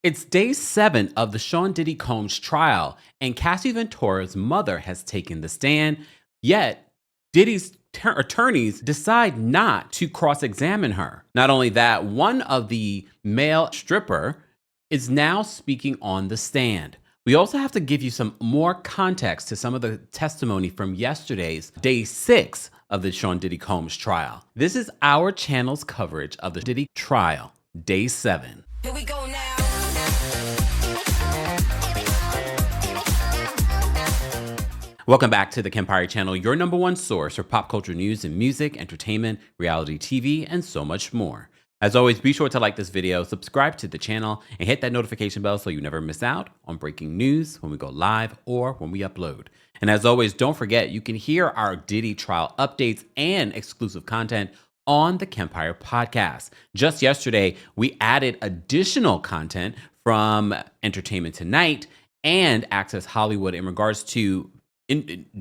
It's day 7 of the Sean Diddy Combs trial, and Cassie Ventura's mother has taken the stand, yet Diddy's attorneys decide not to cross-examine her. Not only that, one of the male stripper is now speaking on the stand. We also have to give you some more context to some of the testimony from yesterday's day 6 of the Sean Diddy Combs trial. This is our channel's coverage of the Diddy trial, day 7. Here we go now. Welcome back to the Kempire channel, your number one source for pop culture news and music, entertainment, reality TV, and so much more. As always, be sure to like this video, subscribe to the channel, and hit that notification bell so you never miss out on breaking news when we go live or when we upload. And as always, don't forget, you can hear our Diddy trial updates and exclusive content on the Kempire podcast. Just yesterday, we added additional content from Entertainment Tonight and Access Hollywood in regards to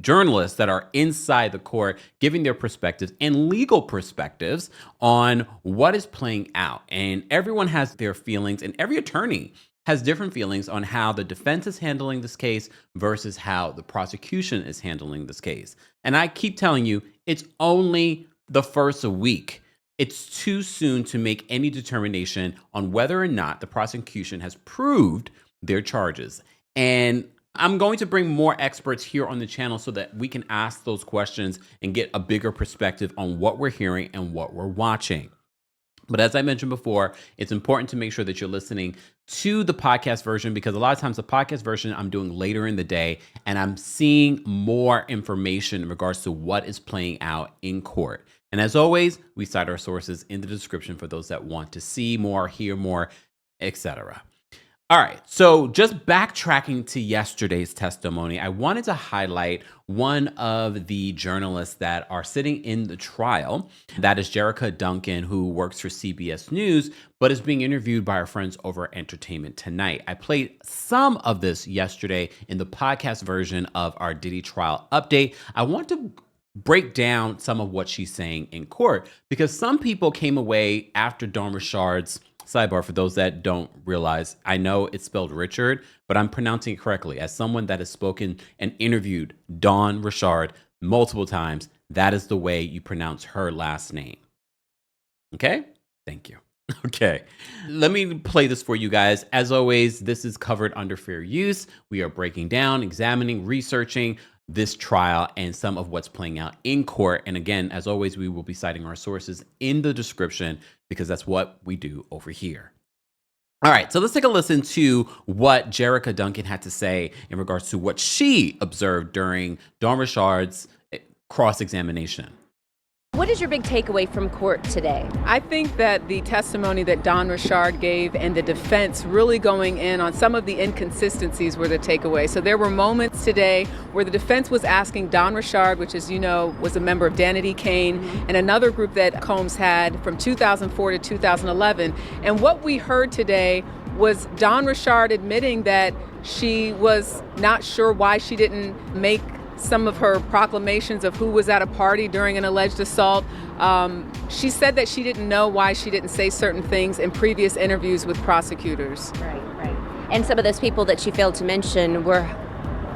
journalists that are inside the court giving their perspectives and legal perspectives on what is playing out. And everyone has their feelings, and every attorney has different feelings on how the defense is handling this case versus how the prosecution is handling this case. And I keep telling you, it's only the first week. It's too soon to make any determination on whether or not the prosecution has proved their charges. And I'm going to bring more experts here on the channel so that we can ask those questions and get a bigger perspective on what we're hearing and what we're watching. But as I mentioned before, it's important to make sure that you're listening to the podcast version, because a lot of times the podcast version I'm doing later in the day, and I'm seeing more information in regards to what is playing out in court. And as always, we cite our sources in the description for those that want to see more, hear more, etc. All right, so just backtracking to yesterday's testimony, I wanted to highlight one of the journalists that are sitting in the trial. That is Jerica Duncan, who works for CBS News, but is being interviewed by our friends over at Entertainment Tonight. I played some of this yesterday in the podcast version of our Diddy trial update. I want to break down some of what she's saying in court, because some people came away after Dawn Richard's sidebar. For those that don't realize, I know it's spelled Richard, but I'm pronouncing it correctly. As someone that has spoken and interviewed Dawn Richard multiple times, that is the way you pronounce her last name. Okay? Thank you. Okay, let me play this for you guys. As always, this is covered under fair use. We are breaking down, examining, researching this trial and some of what's playing out in court. And again, as always, we will be citing our sources in the description, because that's what we do over here. All right, so let's take a listen to what Jerica Duncan had to say in regards to what she observed during Dawn Richard's cross-examination. What is your big takeaway from court today? I think that the testimony that Dawn Richard gave and the defense really going in on some of the inconsistencies were the takeaway. So there were moments today where the defense was asking Dawn Richard, which, as you know, was a member of Danity Kane and another group that Combs had from 2004 to 2011. And what we heard today was Dawn Richard admitting that she was not sure why she didn't make some of her proclamations of who was at a party during an alleged assault. She said that she didn't know why she didn't say certain things in previous interviews with prosecutors. Right. And some of those people that she failed to mention were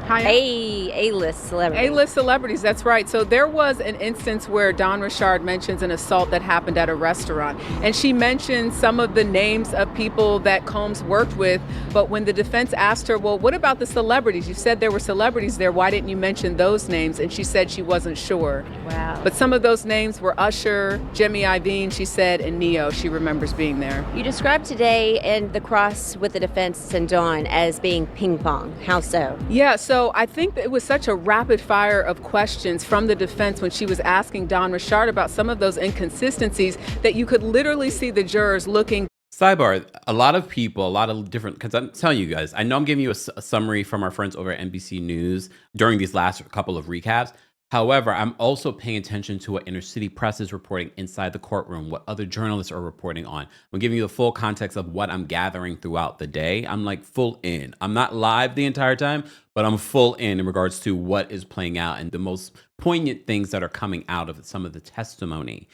A-list celebrities. A-list celebrities, that's right. So there was an instance where Dawn Richard mentions an assault that happened at a restaurant. And she mentioned some of the names of people that Combs worked with. But when the defense asked her, well, what about the celebrities? You said there were celebrities there. Why didn't you mention those names? And she said she wasn't sure. Wow. But some of those names were Usher, Jimmy Iovine, she said, and Neo. She remembers being there. You described today and the cross with the defense and Dawn as being ping pong. How so? Yeah, so I think that it was such a rapid fire of questions from the defense when she was asking Dawn Richard about some of those inconsistencies that you could literally see the jurors looking. Sidebar, a lot of people, a lot of different, because I'm telling you guys, I know I'm giving you a summary from our friends over at NBC News during these last couple of recaps. However, I'm also paying attention to what inner city press is reporting inside the courtroom, what other journalists are reporting on. I'm giving you the full context of what I'm gathering throughout the day. I'm like full in. I'm not live the entire time, but I'm full in regards to what is playing out and the most poignant things that are coming out of some of the testimony.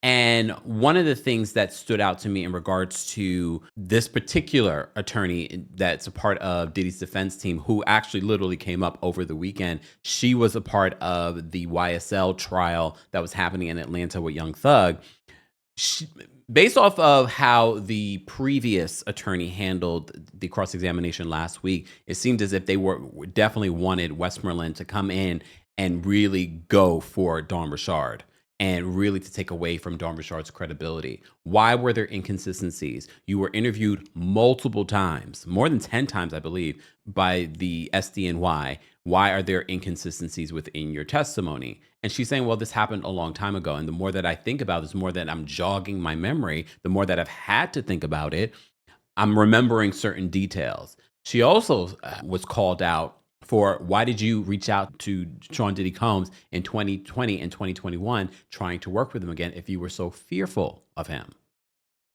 And one of the things that stood out to me in regards to this particular attorney that's a part of Diddy's defense team, who actually literally came up over the weekend, she was a part of the YSL trial that was happening in Atlanta with Young Thug. Based off of how the previous attorney handled the cross-examination last week, it seemed as if they were definitely wanted Westmoreland to come in and really go for Dawn Richard and really to take away from Dawn Richard's credibility. Why were there inconsistencies? You were interviewed multiple times, more than 10 times, I believe, by the SDNY. Why are there inconsistencies within your testimony? And she's saying, well, this happened a long time ago. And the more that I think about this, the more that I'm jogging my memory, the more that I've had to think about it, I'm remembering certain details. She also was called out for, why did you reach out to Sean Diddy Combs in 2020 and 2021 trying to work with him again if you were so fearful of him?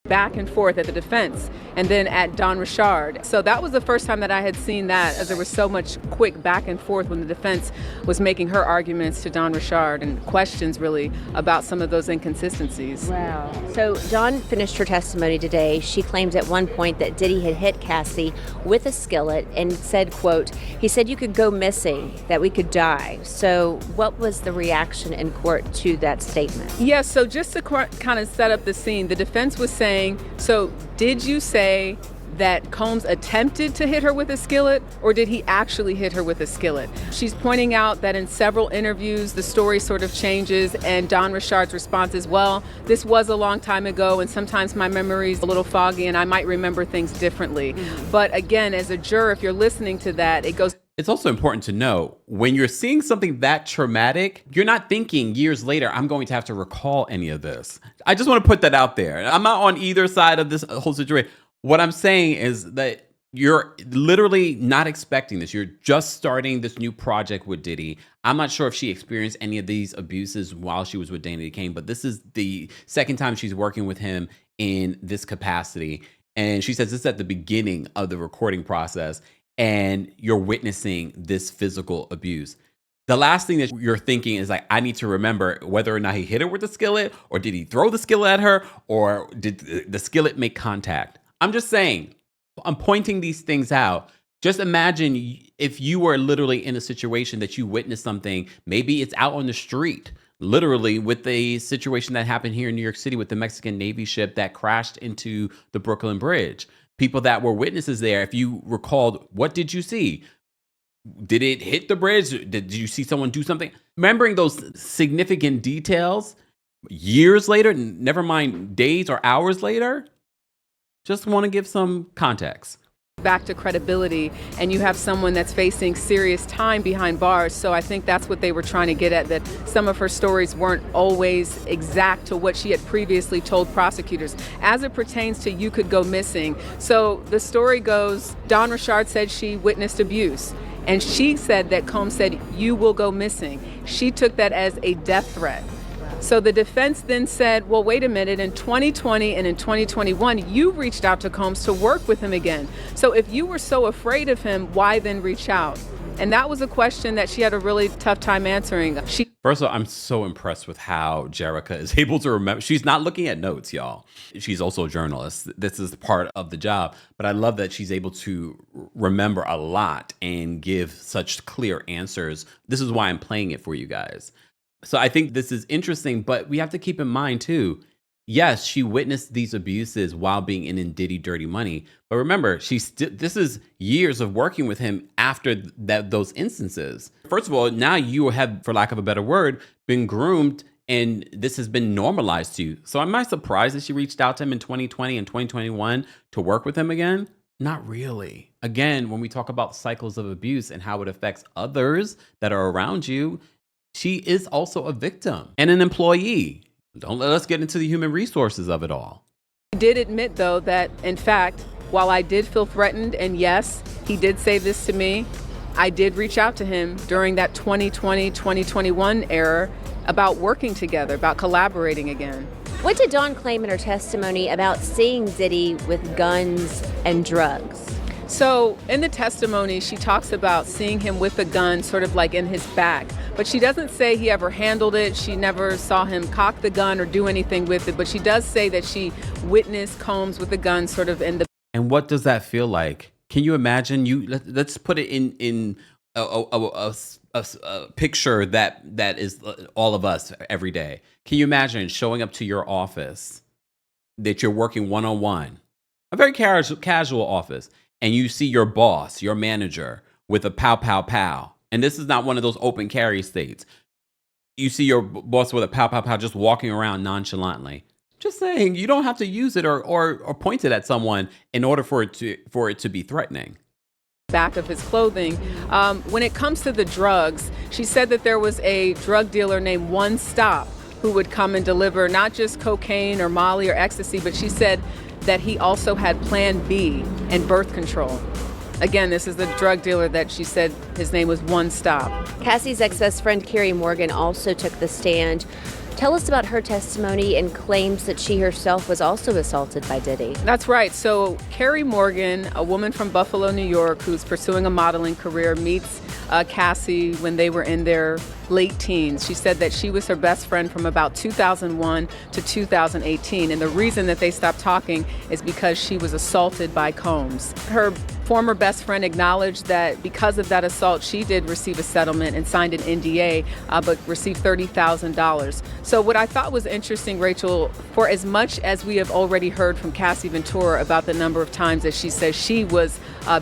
Back and forth at the defense and then at Dawn Richard. So that was the first time that I had seen that, as there was so much quick back and forth when the defense was making her arguments to Dawn Richard and questions really about some of those inconsistencies. Wow. So Dawn finished her testimony today. She claimed at one point that Diddy had hit Cassie with a skillet and said, quote, he said you could go missing, that we could die. So what was the reaction in court to that statement? Yes, so just to kind of set up the scene, the defense was saying, so did you say that Combs attempted to hit her with a skillet, or did he actually hit her with a skillet? She's pointing out that in several interviews, the story sort of changes, and Dawn Richard's response is, well, this was a long time ago, and sometimes my memory's a little foggy, and I might remember things differently. But again, as a juror, if you're listening to that, it goes... It's also important to know, when you're seeing something that traumatic, you're not thinking years later, I'm going to have to recall any of this. I just want to put that out there. I'm not on either side of this whole situation. What I'm saying is that you're literally not expecting this. You're just starting this new project with Diddy. I'm not sure if she experienced any of these abuses while she was with Diddy Kane, but this is the second time she's working with him in this capacity. And she says this is at the beginning of the recording process, and you're witnessing this physical abuse. The last thing that you're thinking is like, I need to remember whether or not he hit her with the skillet, or did he throw the skillet at her, or did the skillet make contact? I'm just saying, I'm pointing these things out. Just imagine if you were literally in a situation that you witnessed something, maybe it's out on the street, literally with the situation that happened here in New York City with the Mexican Navy ship that crashed into the Brooklyn Bridge. People that were witnesses there, if you recalled, what did you see? Did it hit the bridge? Did you see someone do something? Remembering those significant details years later, never mind days or hours later, just want to give some context. Back to credibility, and you have someone that's facing serious time behind bars. So I think that's what they were trying to get at, that some of her stories weren't always exact to what she had previously told prosecutors as it pertains to you could go missing. So the story goes, Dawn Richard said she witnessed abuse, and she said that Combs said, you will go missing. She took that as a death threat. So the defense then said, well, wait a minute, in 2020 and in 2021, you reached out to Combs to work with him again. So if you were so afraid of him, why then reach out? And that was a question that she had a really tough time answering. First of all, I'm so impressed with how Jerica is able to remember. She's not looking at notes, y'all. She's also a journalist. This is part of the job. But I love that she's able to remember a lot and give such clear answers. This is why I'm playing it for you guys. So I think this is interesting, but we have to keep in mind too, yes, she witnessed these abuses while being in Diddy Dirty Money. But remember, this is years of working with him after those instances. First of all, now you have, for lack of a better word, been groomed, and this has been normalized to you. So am I surprised that she reached out to him in 2020 and 2021 to work with him again? Not really. Again, when we talk about cycles of abuse and how it affects others that are around you, she is also a victim and an employee. Don't let us get into the human resources of it all. He did admit, though, that, in fact, while I did feel threatened, and yes, he did say this to me, I did reach out to him during that 2020-2021 era about working together, about collaborating again. What did Dawn claim in her testimony about seeing Diddy with guns and drugs? So in the testimony, she talks about seeing him with a gun sort of like in his back, but she doesn't say he ever handled it. She never saw him cock the gun or do anything with it, but she does say that she witnessed Combs with the gun sort of in the. And what does that feel like? Can you imagine? Let's put it in a picture that is all of us every day. Can you imagine showing up to your office that you're working one-on-one, a very casual office, and you see your boss, your manager, with a pow, pow, pow. And this is not one of those open carry states. You see your boss with a pow, pow, pow just walking around nonchalantly. Just saying, you don't have to use it or point it at someone in order for it to be threatening. Back of his clothing. When it comes to the drugs, she said that there was a drug dealer named One Stop who would come and deliver not just cocaine or Molly or ecstasy, but she said that he also had Plan B and birth control. Again, this is the drug dealer that she said his name was One Stop. Cassie's ex-best friend Carrie Morgan also took the stand. Tell us about her testimony and claims that she herself was also assaulted by Diddy. That's right. So Carrie Morgan, a woman from Buffalo, New York, who's pursuing a modeling career, meets Cassie when they were in their late teens. She said that she was her best friend from about 2001 to 2018. And the reason that they stopped talking is because she was assaulted by Combs. Her former best friend acknowledged that because of that assault, she did receive a settlement and signed an NDA, but received $30,000. So what I thought was interesting, Rachel, for as much as we have already heard from Cassie Ventura about the number of times that she says she was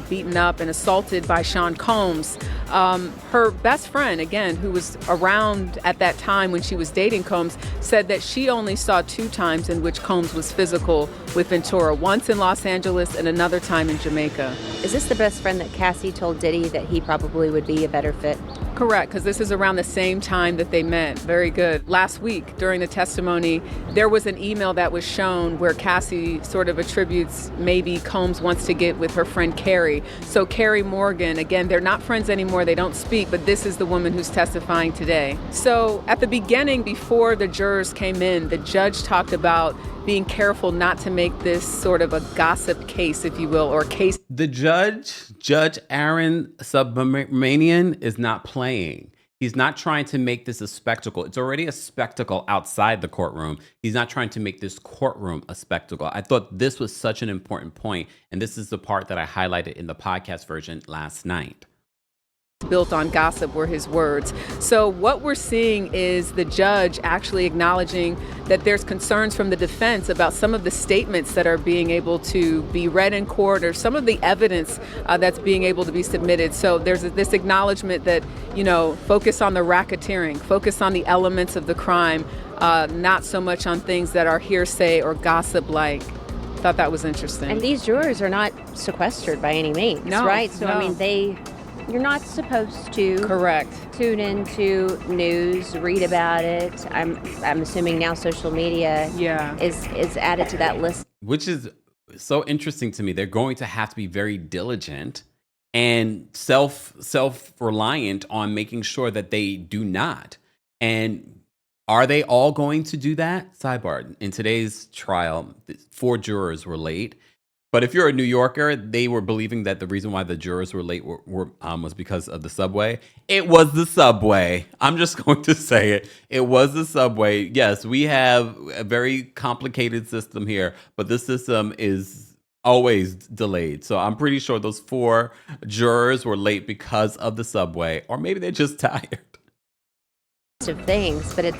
beaten up and assaulted by Sean Combs, her best friend, again, who was around at that time when she was dating Combs, said that she only saw 2 times in which Combs was physical with Ventura, once in Los Angeles and another time in Jamaica. Is this the best friend that Cassie told Diddy that he probably would be a better fit? Correct, because this is around the same time that they met. Very good. Last week, during the testimony, there was an email that was shown where Cassie sort of attributes maybe Combs wants to get with her friend Carrie. So Carrie Morgan, again, they're not friends anymore, they don't speak, but this is the woman who's testifying today. So at the beginning, before the jurors came in, the judge talked about being careful not to make this sort of a gossip case, if you will, or case. The Judge Aaron Subramanian, is not playing. He's not trying to make this a spectacle. It's already a spectacle outside the courtroom. He's not trying to make this courtroom a spectacle. I thought this was such an important point, and this is the part that I highlighted in the podcast version last night. Built on gossip were his words. So what we're seeing is the judge actually acknowledging that there's concerns from the defense about some of the statements that are being able to be read in court or some of the evidence that's being able to be submitted. So there's this acknowledgement that, focus on the racketeering, focus on the elements of the crime, not so much on things that are hearsay or gossip-like. Thought that was interesting. And these jurors are not sequestered by any means, No, right? So, no. I mean, you're not supposed to Correct. tune into news, read about it. I'm assuming now social media is added to that list. Which is so interesting to me. They're going to have to be very diligent and self-reliant on making sure that they do not. And are they all going to do that? Sidebar, in today's trial, 4 jurors were late. But if you're a New Yorker, they were believing that the reason why the jurors were late was because of the subway. It was the subway. I'm just going to say it. It was the subway. Yes, we have a very complicated system here, but this system is always delayed. So I'm pretty sure those 4 jurors were late because of the subway, or maybe they're just tired. Of things, but it's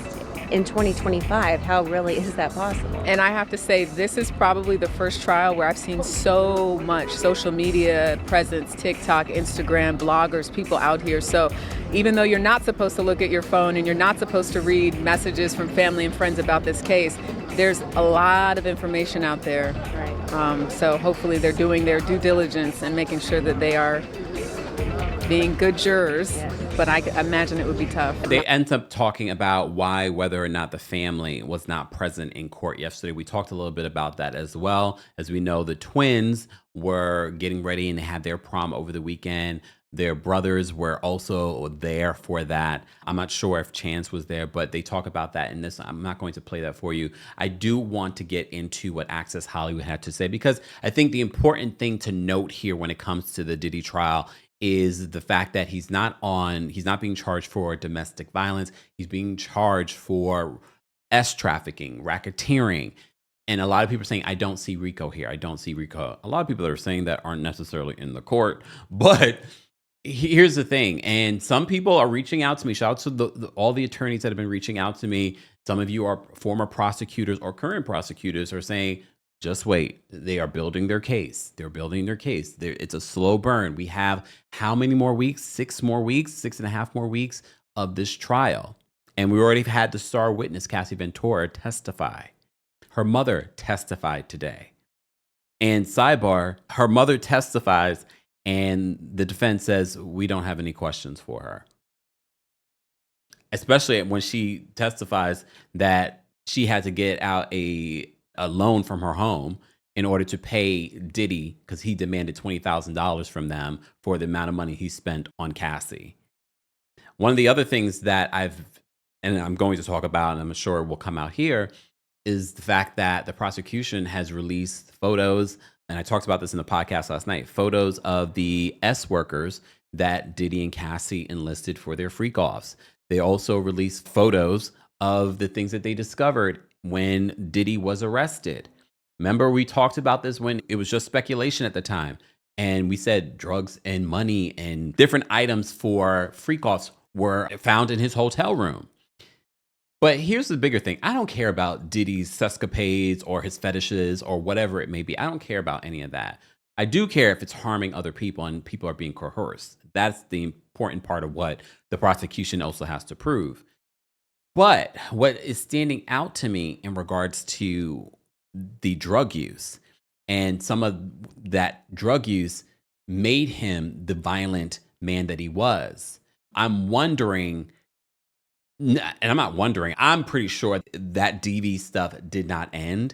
in 2025. How really is that possible? And I have to say, this is probably the first trial where I've seen so much social media presence, TikTok, Instagram, bloggers, people out here. So even though you're not supposed to look at your phone and you're not supposed to read messages from family and friends about this case, there's a lot of information out there. Right. So hopefully they're doing their due diligence and making sure that they are being good jurors, Yes. but I imagine it would be tough. They end up talking about whether or not the family was not present in court yesterday. We talked a little bit about that as well. As we know, the twins were getting ready and they had their prom over the weekend. Their brothers were also there for that. I'm not sure if Chance was there, but they talk about that in this. I'm not going to play that for you. I do want to get into what Access Hollywood had to say, because I think the important thing to note here when it comes to the Diddy trial is the fact that he's not being charged for domestic violence. He's being charged for trafficking, racketeering. And a lot of people are saying, I don't see RICO here. I don't see RICO. A lot of people that are saying that aren't necessarily in the court, but here's the thing. And some people are reaching out to me. Shout out to all the attorneys that have been reaching out to me. Some of you are former prosecutors or current prosecutors are saying, just wait. They are building their case. They're building their case. It's a slow burn. We have how many more weeks? 6 more weeks, 6.5 more weeks of this trial. And we already had the star witness, Cassie Ventura, testify. Her mother testified today. And sidebar, her mother testifies and the defense says, we don't have any questions for her. Especially when she testifies that she had to get out a loan from her home in order to pay Diddy, because he demanded $20,000 from them for the amount of money he spent on Cassie. One of the other things that I'm going to talk about, and I'm sure will come out here, is the fact that the prosecution has released photos, and I talked about this in the podcast last night, photos of the S workers that Diddy and Cassie enlisted for their freak-offs. They also released photos of the things that they discovered when Diddy was arrested. Remember, we talked about this when it was just speculation at the time. And we said drugs and money and different items for freak-offs were found in his hotel room. But here's the bigger thing. I don't care about Diddy's sescapades or his fetishes or whatever it may be. I don't care about any of that. I do care if it's harming other people and people are being coerced. That's the important part of what the prosecution also has to prove. But what is standing out to me in regards to the drug use, and some of that drug use made him the violent man that he was. I'm wondering, and I'm not wondering, I'm pretty sure that DV stuff did not end.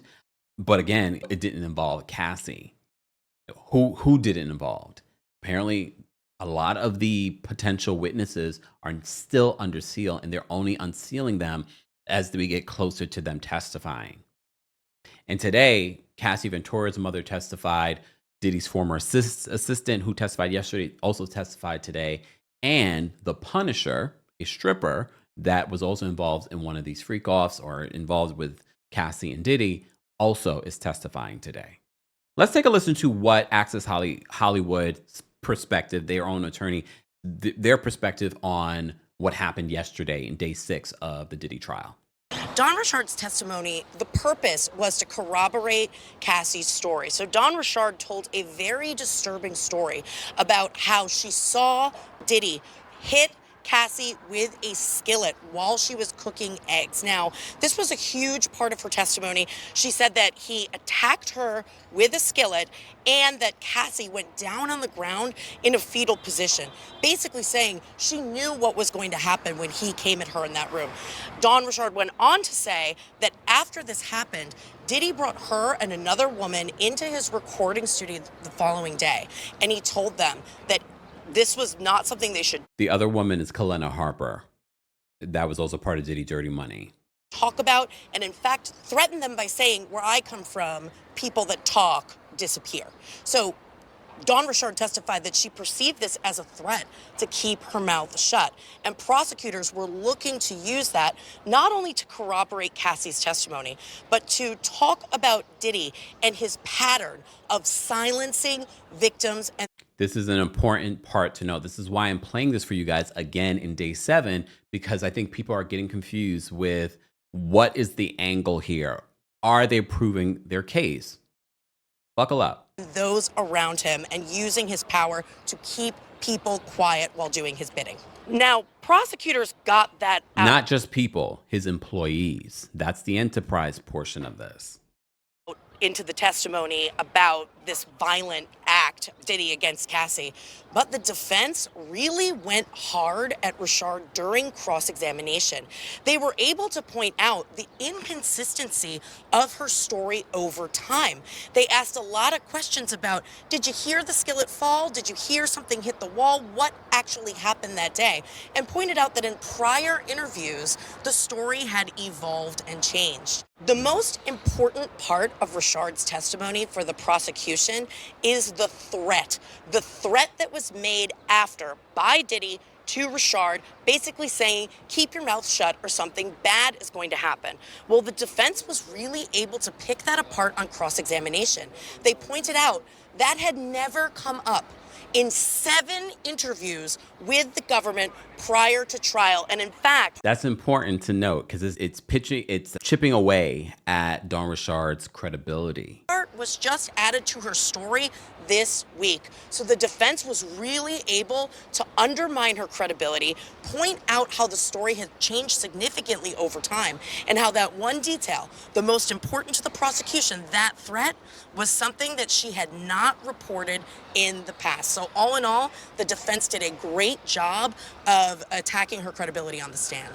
But again, it didn't involve Cassie. Who did it involve? Apparently, a lot of the potential witnesses are still under seal, and they're only unsealing them as we get closer to them testifying. And today, Cassie Ventura's mother testified. Diddy's former assistant, who testified yesterday, also testified today. And the Punisher, a stripper that was also involved in one of these freak-offs or involved with Cassie and Diddy, also is testifying today. Let's take a listen to what Access Hollywood's perspective, their own attorney, their perspective on what happened yesterday in day 6 of the Diddy trial. Don Richard's testimony, the purpose was to corroborate Cassie's story. So Don Richard told a very disturbing story about how she saw Diddy hit Cassie with a skillet while she was cooking eggs. Now, this was a huge part of her testimony. She said that he attacked her with a skillet and that Cassie went down on the ground in a fetal position, basically saying she knew what was going to happen when he came at her in that room. Don Richard went on to say that after this happened, Diddy brought her and another woman into his recording studio the following day, and he told them that this was not something they should. The other woman is Kalena Harper. That was also part of Diddy Dirty Money. Talk about, and in fact, threaten them by saying, where I come from, people that talk disappear. So Don Richard testified that she perceived this as a threat to keep her mouth shut. And prosecutors were looking to use that not only to corroborate Cassie's testimony, but to talk about Diddy and his pattern of silencing victims. And this is an important part to know. This is why I'm playing this for you guys again in day 7, because I think people are getting confused with what is the angle here. Are they proving their case? Buckle up. Those around him and using his power to keep people quiet while doing his bidding. Now, prosecutors got that out. Not just people, his employees. That's the enterprise portion of this. Into the testimony about this violent act, Diddy against Cassie. But the defense really went hard at Rashard during cross-examination. They were able to point out the inconsistency of her story over time. They asked a lot of questions about, did you hear the skillet fall? Did you hear something hit the wall? What actually happened that day? And pointed out that in prior interviews, the story had evolved and changed. The most important part of Rashard's testimony for the prosecution is the threat that was made after by Diddy to Rashard, basically saying, keep your mouth shut or something bad is going to happen. Well, the defense was really able to pick that apart on cross-examination. They pointed out that had never come up in 7 interviews with the government prior to trial. And in fact, That's important to note because it's chipping away at Dawn Richard's credibility. was just added to her story this week. So the defense was really able to undermine her credibility, point out how the story had changed significantly over time, and how that one detail, the most important to the prosecution, that threat, was something that she had not reported in the past. So all in all, the defense did a great job of attacking her credibility on the stand.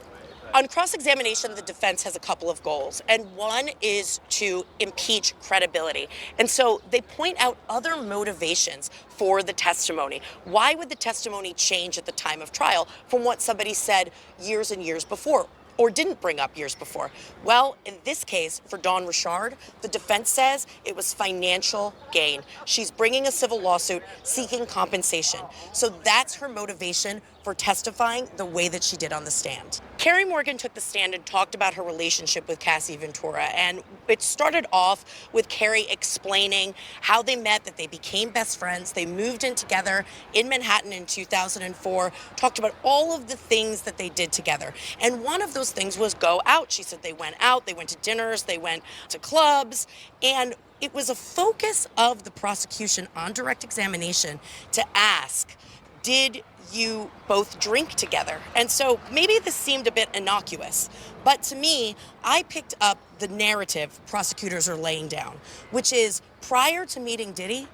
On cross-examination, the defense has a couple of goals, and one is to impeach credibility. And so they point out other motivations for the testimony. Why would the testimony change at the time of trial from what somebody said years and years before, or didn't bring up years before? Well, in this case, for Dawn Richard, the defense says it was financial gain. She's bringing a civil lawsuit seeking compensation. So that's her motivation for testifying the way that she did on the stand. Carrie Morgan took the stand and talked about her relationship with Cassie Ventura. And it started off with Carrie explaining how they met, that they became best friends. They moved in together in Manhattan in 2004, talked about all of the things that they did together. And one of those things was go out. She said they went out, they went to dinners, they went to clubs, and it was a focus of the prosecution on direct examination to ask, did you both drink together? And so maybe this seemed a bit innocuous, but to me, I picked up the narrative prosecutors are laying down, which is prior to meeting Diddy,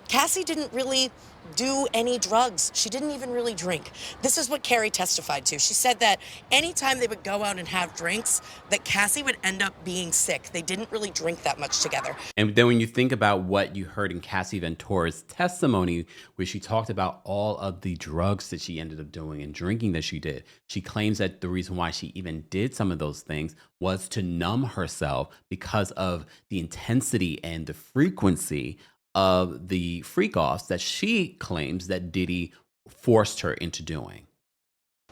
Cassie didn't really do any drugs. She didn't even really drink. This is what Carrie testified to. She said that anytime they would go out and have drinks, that Cassie would end up being sick. They didn't really drink that much together. And then when you think about what you heard in Cassie Ventura's testimony, where she talked about all of the drugs that she ended up doing and drinking that she did, she claims that the reason why she even did some of those things was to numb herself because of the intensity and the frequency of the freak-offs that she claims that Diddy forced her into doing.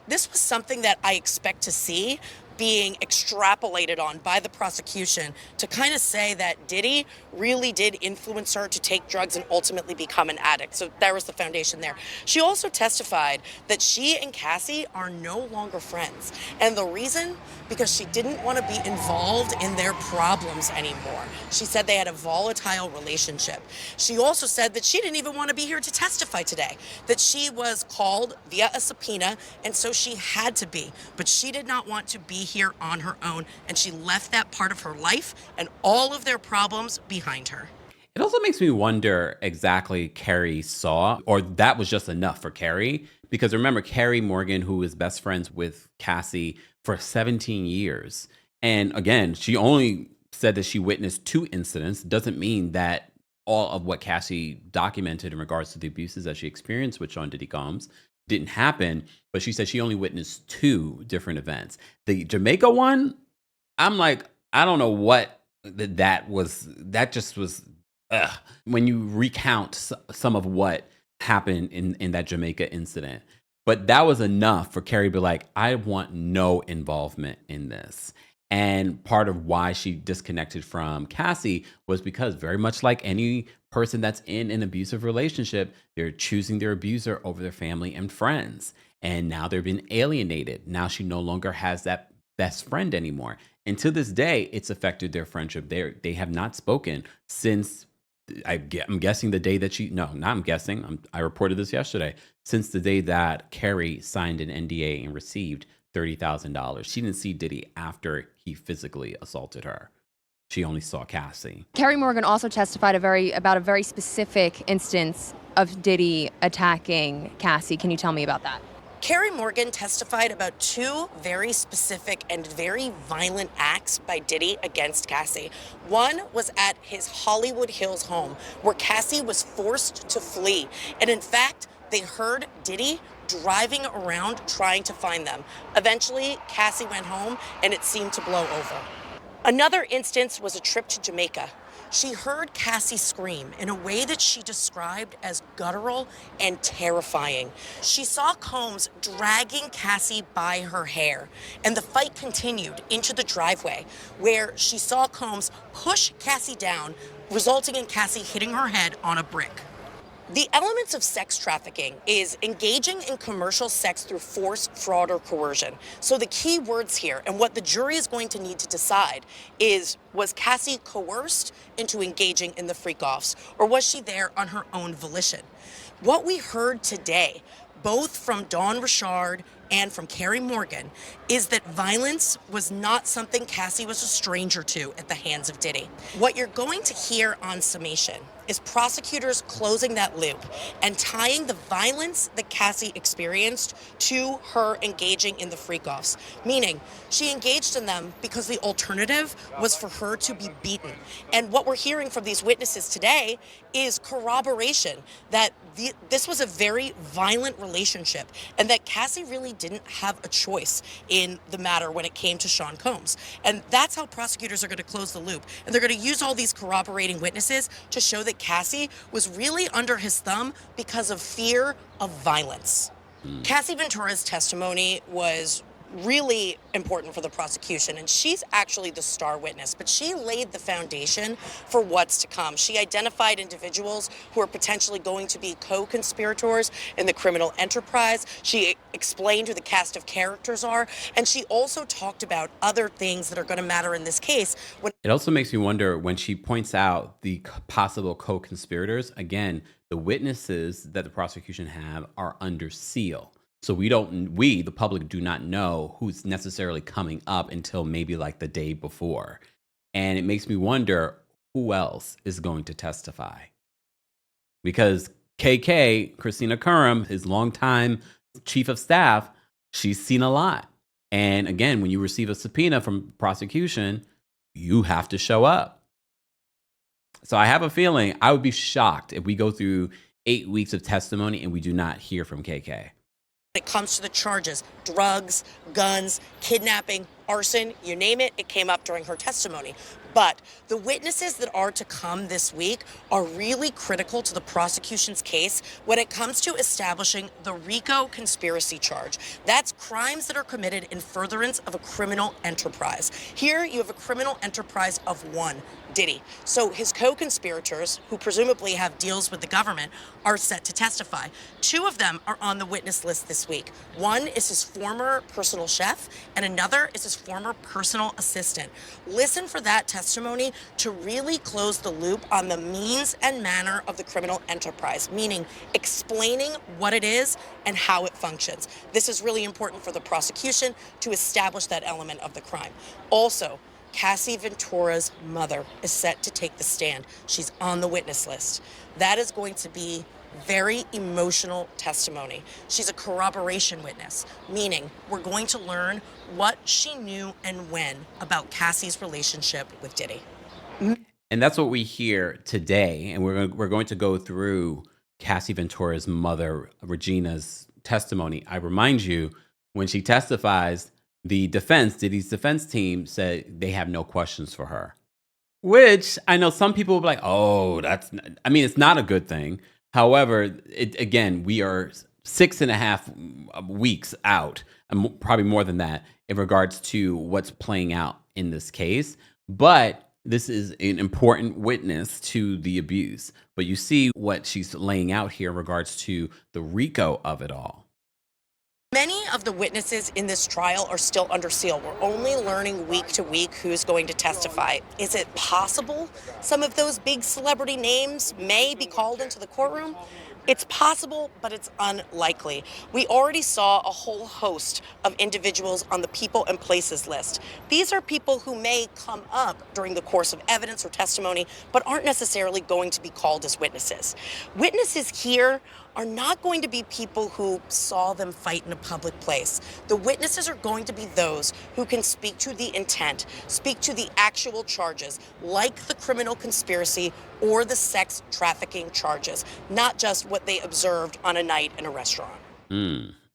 This was something that I expect to see being extrapolated on by the prosecution to kind of say that Diddy really did influence her to take drugs and ultimately become an addict. So there was the foundation there. She also testified that she and Cassie are no longer friends. And the reason, because she didn't want to be involved in their problems anymore. She said they had a volatile relationship. She also said that she didn't even want to be here to testify today, that she was called via a subpoena, and so she had to be. But she did not want to be here on her own, and she left that part of her life and all of their problems behind her. It also makes me wonder exactly Carrie saw, or that was just enough for Carrie. Because remember, Carrie Morgan, who is best friends with Cassie for 17 years. And again, she only said that she witnessed 2 incidents. Doesn't mean that all of what Cassie documented in regards to the abuses that she experienced with Sean Diddy Combs didn't happen. But she said she only witnessed 2 different events. The Jamaica one, I'm like, I don't know what that was. That just was, ugh. When you recount some of what happened in that Jamaica incident. But that was enough for Carrie to be like, I want no involvement in this. And part of why she disconnected from Cassie was because, very much like any person that's in an abusive relationship, they're choosing their abuser over their family and friends. And now they're being alienated. Now she no longer has that best friend anymore. And to this day, it's affected their friendship. They have not spoken since, I'm guessing the day that I reported this yesterday, since the day that Carrie signed an NDA and received $30,000. She didn't see Diddy after he physically assaulted her. she only saw Cassie. Carrie Morgan also testified about a very specific instance of Diddy attacking Cassie. Can you tell me about that? Carrie Morgan testified about two very specific and very violent acts by Diddy against Cassie. One was at his Hollywood Hills home, where Cassie was forced to flee. And in fact, they heard Diddy driving around trying to find them. Eventually, Cassie went home and it seemed to blow over. Another instance was a trip to Jamaica. She heard Cassie scream in a way that she described as guttural and terrifying. She saw Combs dragging Cassie by her hair, and the fight continued into the driveway, where she saw Combs push Cassie down, resulting in Cassie hitting her head on a brick. The elements of sex trafficking is engaging in commercial sex through force, fraud, or coercion. So the key words here, and what the jury is going to need to decide, is was Cassie coerced into engaging in the freak-offs, or was she there on her own volition? What we heard today, both from Dawn Richard and from Carrie Morgan, is that violence was not something Cassie was a stranger to at the hands of Diddy. What you're going to hear on summation is prosecutors closing that loop and tying the violence that Cassie experienced to her engaging in the freak-offs, meaning she engaged in them because the alternative was for her to be beaten. And what we're hearing from these witnesses today is corroboration that this was a very violent relationship and that Cassie really didn't have a choice in the matter when it came to Sean Combs. And that's how prosecutors are going to close the loop. And they're going to use all these corroborating witnesses to show that Cassie was really under his thumb because of fear of violence. Cassie Ventura's testimony was really important for the prosecution, and she's actually the star witness, but she laid the foundation for what's to come. She identified individuals who are potentially going to be co-conspirators in the criminal enterprise. She explained who the cast of characters are, and she also talked about other things that are going to matter in this case. It also makes me wonder when she points out the possible co-conspirators, again, the witnesses that the prosecution have are under seal. So we, the public, do not know who's necessarily coming up until maybe like the day before. And it makes me wonder who else is going to testify. Because KK, Christina Curran, his longtime chief of staff, she's seen a lot. And again, when you receive a subpoena from prosecution, you have to show up. So I have a feeling I would be shocked if we go through 8 weeks of testimony and we do not hear from KK. When it comes to the charges, drugs, guns, kidnapping, arson, you name it, it came up during her testimony. But the witnesses that are to come this week are really critical to the prosecution's case when it comes to establishing the RICO conspiracy charge. That's crimes that are committed in furtherance of a criminal enterprise. Here you have a criminal enterprise of one, Diddy. So his co-conspirators, who presumably have deals with the government, are set to testify. 2 of them are on the witness list this week. One is his former personal chef, and another is his former personal assistant. Listen for that testimony to really close the loop on the means and manner of the criminal enterprise, meaning explaining what it is and how it functions. This is really important for the prosecution to establish that element of the crime. Also, Cassie Ventura's mother is set to take the stand. She's on the witness list. That is going to be very emotional testimony. She's a corroboration witness, meaning we're going to learn what she knew and when about Cassie's relationship with Diddy. And that's what we hear today. And we're going to go through Cassie Ventura's mother, Regina's testimony. I remind you, when she testifies, the defense, Diddy's defense team, said they have no questions for her. Which I know some people will be like, oh, it's not a good thing. However, again, we are 6.5 weeks out, and probably more than that, in regards to what's playing out in this case. But this is an important witness to the abuse. But you see what she's laying out here in regards to the RICO of it all. Many of the witnesses in this trial are still under seal. We're only learning week to week who's going to testify. Is it possible some of those big celebrity names may be called into the courtroom? It's possible, but it's unlikely. We already saw a whole host of individuals on the people and places list. These are people who may come up during the course of evidence or testimony, but aren't necessarily going to be called as witnesses. Witnesses here are not going to be people who saw them fight in a public place. The witnesses are going to be those who can speak to the intent, speak to the actual charges, like the criminal conspiracy or the sex trafficking charges, not just what they observed on a night in a restaurant.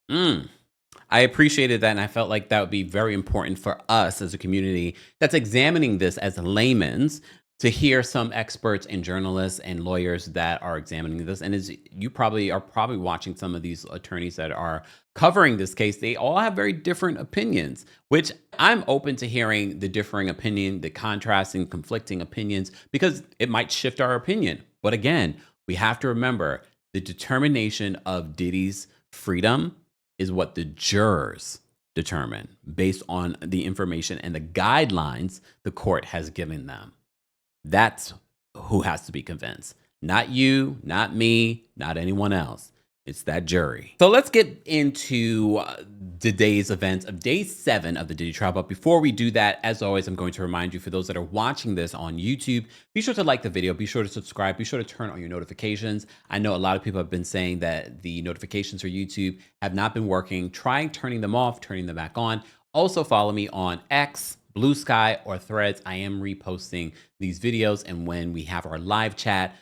I appreciated that, and I felt like that would be very important for us as a community that's examining this as laymen's, to hear some experts and journalists and lawyers that are examining this. And as you probably are watching some of these attorneys that are covering this case, they all have very different opinions, which I'm open to hearing the differing opinion, the contrasting, conflicting opinions, because it might shift our opinion. But again, we have to remember the determination of Diddy's freedom is what the jurors determine based on the information and the guidelines the court has given them. That's who has to be convinced. Not you, not me, not anyone else. It's that jury. So let's get into today's events of day 7 of the Diddy trial. But before we do that, as always, I'm going to remind you, for those that are watching this on YouTube, be sure to like the video, be sure to subscribe, be sure to turn on your notifications. I know a lot of people have been saying that the notifications for YouTube have not been working. Try turning them off, turning them back on. Also follow me on X, Blue Sky, or Threads. I am reposting these videos, and when we have our live chat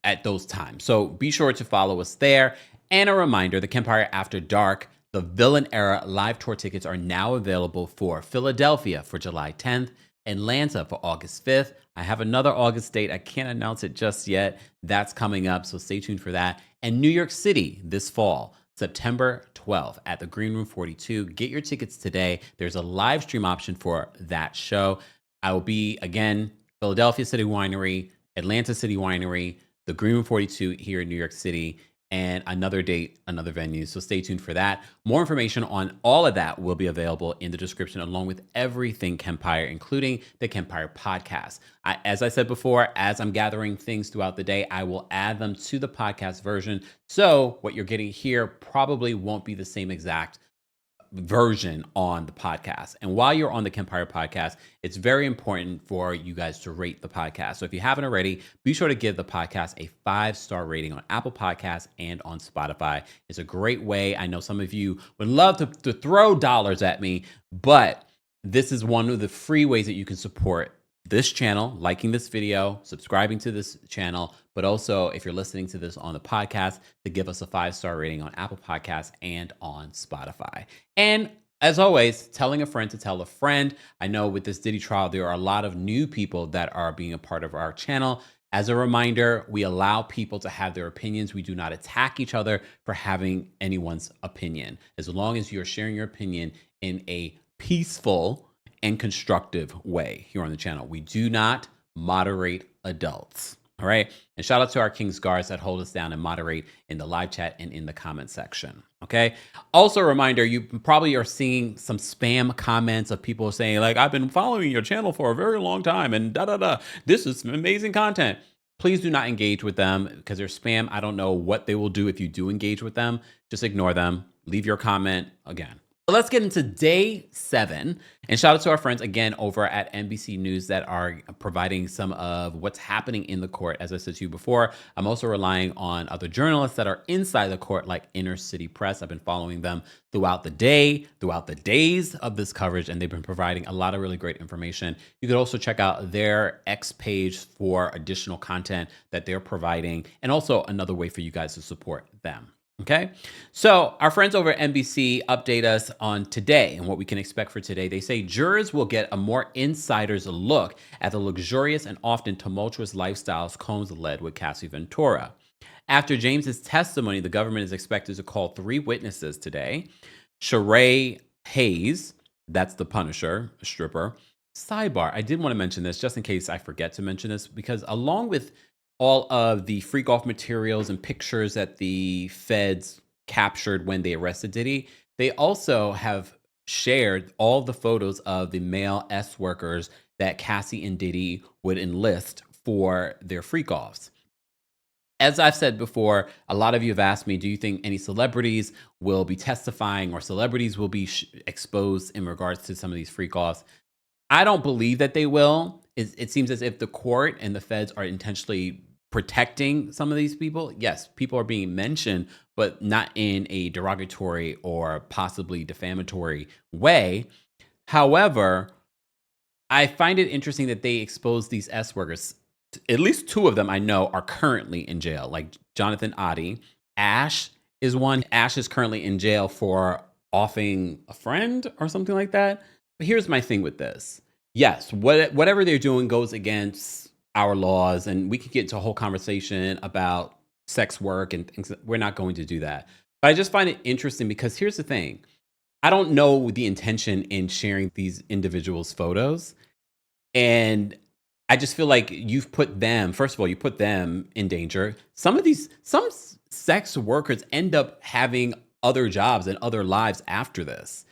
at those times. So be sure to follow us there. And a reminder, the Kempire After Dark, the Villain Era live tour tickets are now available for Philadelphia for July 10th, Atlanta for August 5th. I have another August date. I can't announce it just yet. That's coming up, so stay tuned for that. And New York City this fall, September 12th at the Green Room 42. Get your tickets today. There's a live stream option for that show. I will be, again, Philadelphia City Winery, Atlanta City Winery, the Green Room 42 here in New York City, and another date, another venue. So stay tuned for that. More information on all of that will be available in the description, along with everything Kempire, including the Kempire podcast. As I said before, as I'm gathering things throughout the day, I will add them to the podcast version. So what you're getting here probably won't be the same exact version on the podcast. And while you're on the Kempire podcast, it's very important for you guys to rate the podcast. So if you haven't already, be sure to give the podcast a 5-star rating on Apple Podcasts and on Spotify. It's a great way. I know some of you would love to throw dollars at me, but this is one of the free ways that you can support this channel, liking this video, subscribing to this channel, but also if you're listening to this on the podcast, to give us a 5-star rating on Apple Podcasts and on Spotify. And as always, telling a friend to tell a friend. I know with this Diddy trial, there are a lot of new people that are being a part of our channel. As a reminder, we allow people to have their opinions. We do not attack each other for having anyone's opinion. As long as you're sharing your opinion in a peaceful and constructive way here on the channel. We do not moderate adults. All right. And shout out to our King's Guards that hold us down and moderate in the live chat and in the comment section. Okay. Also a reminder, you probably are seeing some spam comments of people saying like, I've been following your channel for a very long time and this is some amazing content. Please do not engage with them because they're spam. I don't know what they will do if you do engage with them. Just ignore them. Leave your comment again. Let's get into day 7, and shout out to our friends again over at NBC News that are providing some of what's happening in the court. As I said to you before, I'm also relying on other journalists that are inside the court, like Inner City Press. I've been following them throughout the day, throughout the days of this coverage, and they've been providing a lot of really great information. You could also check out their X page for additional content that they're providing, and also another way for you guys to support them. Okay, so our friends over at NBC update us on today and what we can expect for today. They say jurors will get a more insider's look at the luxurious and often tumultuous lifestyles Combs led with Cassie Ventura. After James's testimony, the government is expected to call 3 witnesses today. Sheree Hayes, that's the Punisher, a stripper. Sidebar, I did want to mention this just in case I forget to mention this, because along with all of the freak off materials and pictures that the feds captured when they arrested Diddy, they also have shared all the photos of the male S workers that Cassie and Diddy would enlist for their freak offs. As I've said before, a lot of you have asked me, do you think any celebrities will be testifying or celebrities will be exposed in regards to some of these freak offs? I don't believe that they will. It seems as if the court and the feds are intentionally protecting some of these people. Yes, people are being mentioned, but not in a derogatory or possibly defamatory way. However, I find it interesting that they expose these S workers. At least two of them I know are currently in jail, like Jonathan Oddie. Ash is one. Ash is currently in jail for offing a friend or something like that. But here's my thing with this. Yes, whatever they're doing goes against our laws, and we could get into a whole conversation about sex work and things. We're not going to do that. But I just find it interesting because here's the thing. I don't know the intention in sharing these individuals' photos. And I just feel like you've put them, first of all, you put them in danger. Some sex workers end up having other jobs and other lives after this.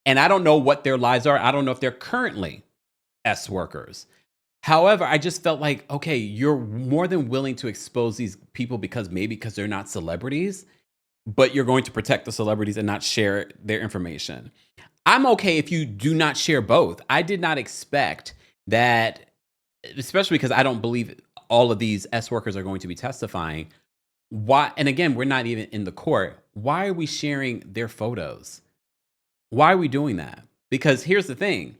And I don't know what their lives are. I don't know if they're currently S workers. However, I just felt like, okay, you're more than willing to expose these people because they're not celebrities, but you're going to protect the celebrities and not share their information. I'm okay if you do not share both. I did not expect that, especially because I don't believe all of these S workers are going to be testifying. Why? And again, we're not even in the court. Why are we sharing their photos? Why are we doing that? Because here's the thing.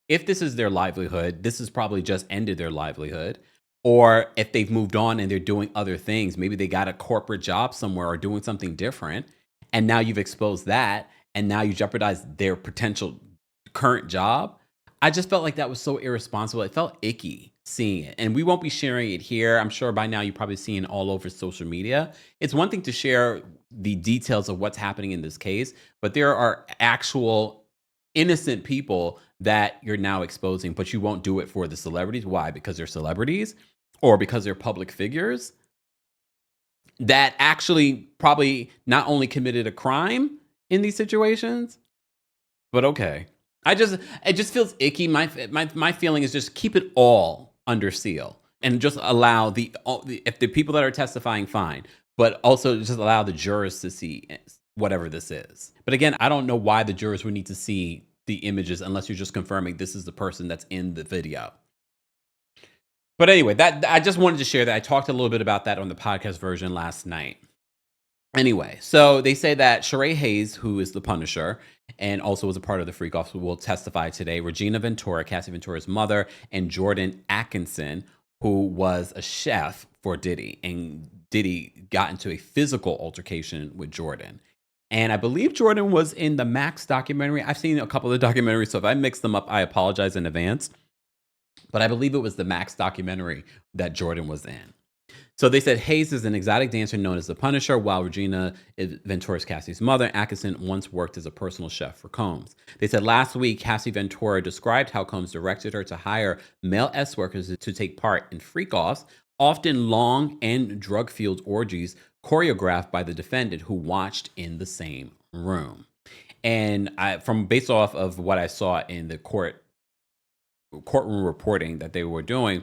If this is their livelihood, this has probably just ended their livelihood. Or if they've moved on and they're doing other things, maybe they got a corporate job somewhere or doing something different. And now you've exposed that. And now you jeopardize their potential current job. I just felt like that was so irresponsible. It felt icky seeing it. And we won't be sharing it here. I'm sure by now you've probably seen it all over social media. It's one thing to share the details of what's happening in this case, but there are actual innocent people that you're now exposing, but you won't do it for the celebrities. Why? Because they're celebrities or because they're public figures that actually probably not only committed a crime in these situations, but okay. It just feels icky. My feeling is just keep it all under seal and just allow if the people that are testifying, fine, but also just allow the jurors to see whatever this is. But again, I don't know why the jurors would need to see the images unless you're just confirming this is the person that's in the video. But anyway, that I just wanted to share that. I talked a little bit about that on the podcast version last night. Anyway, so they say that Sheree Hayes, who is the Punisher and also was a part of the Freak Offs, will testify today. Regina Ventura, Cassie Ventura's mother, and Jordan Atkinson, who was a chef for Diddy. And Diddy got into a physical altercation with Jordan. And I believe Jordan was in the Max documentary. I've seen a couple of the documentaries, so if I mix them up, I apologize in advance. But I believe it was the Max documentary that Jordan was in. So they said Hayes is an exotic dancer known as the Punisher, while Regina Ventura's Cassie's mother. Atkinson once worked as a personal chef for Combs. They said last week, Cassie Ventura described how Combs directed her to hire male S workers to take part in freak-offs, often long and drug-fueled orgies choreographed by the defendant who watched in the same room. And based off of what I saw in the courtroom reporting that they were doing,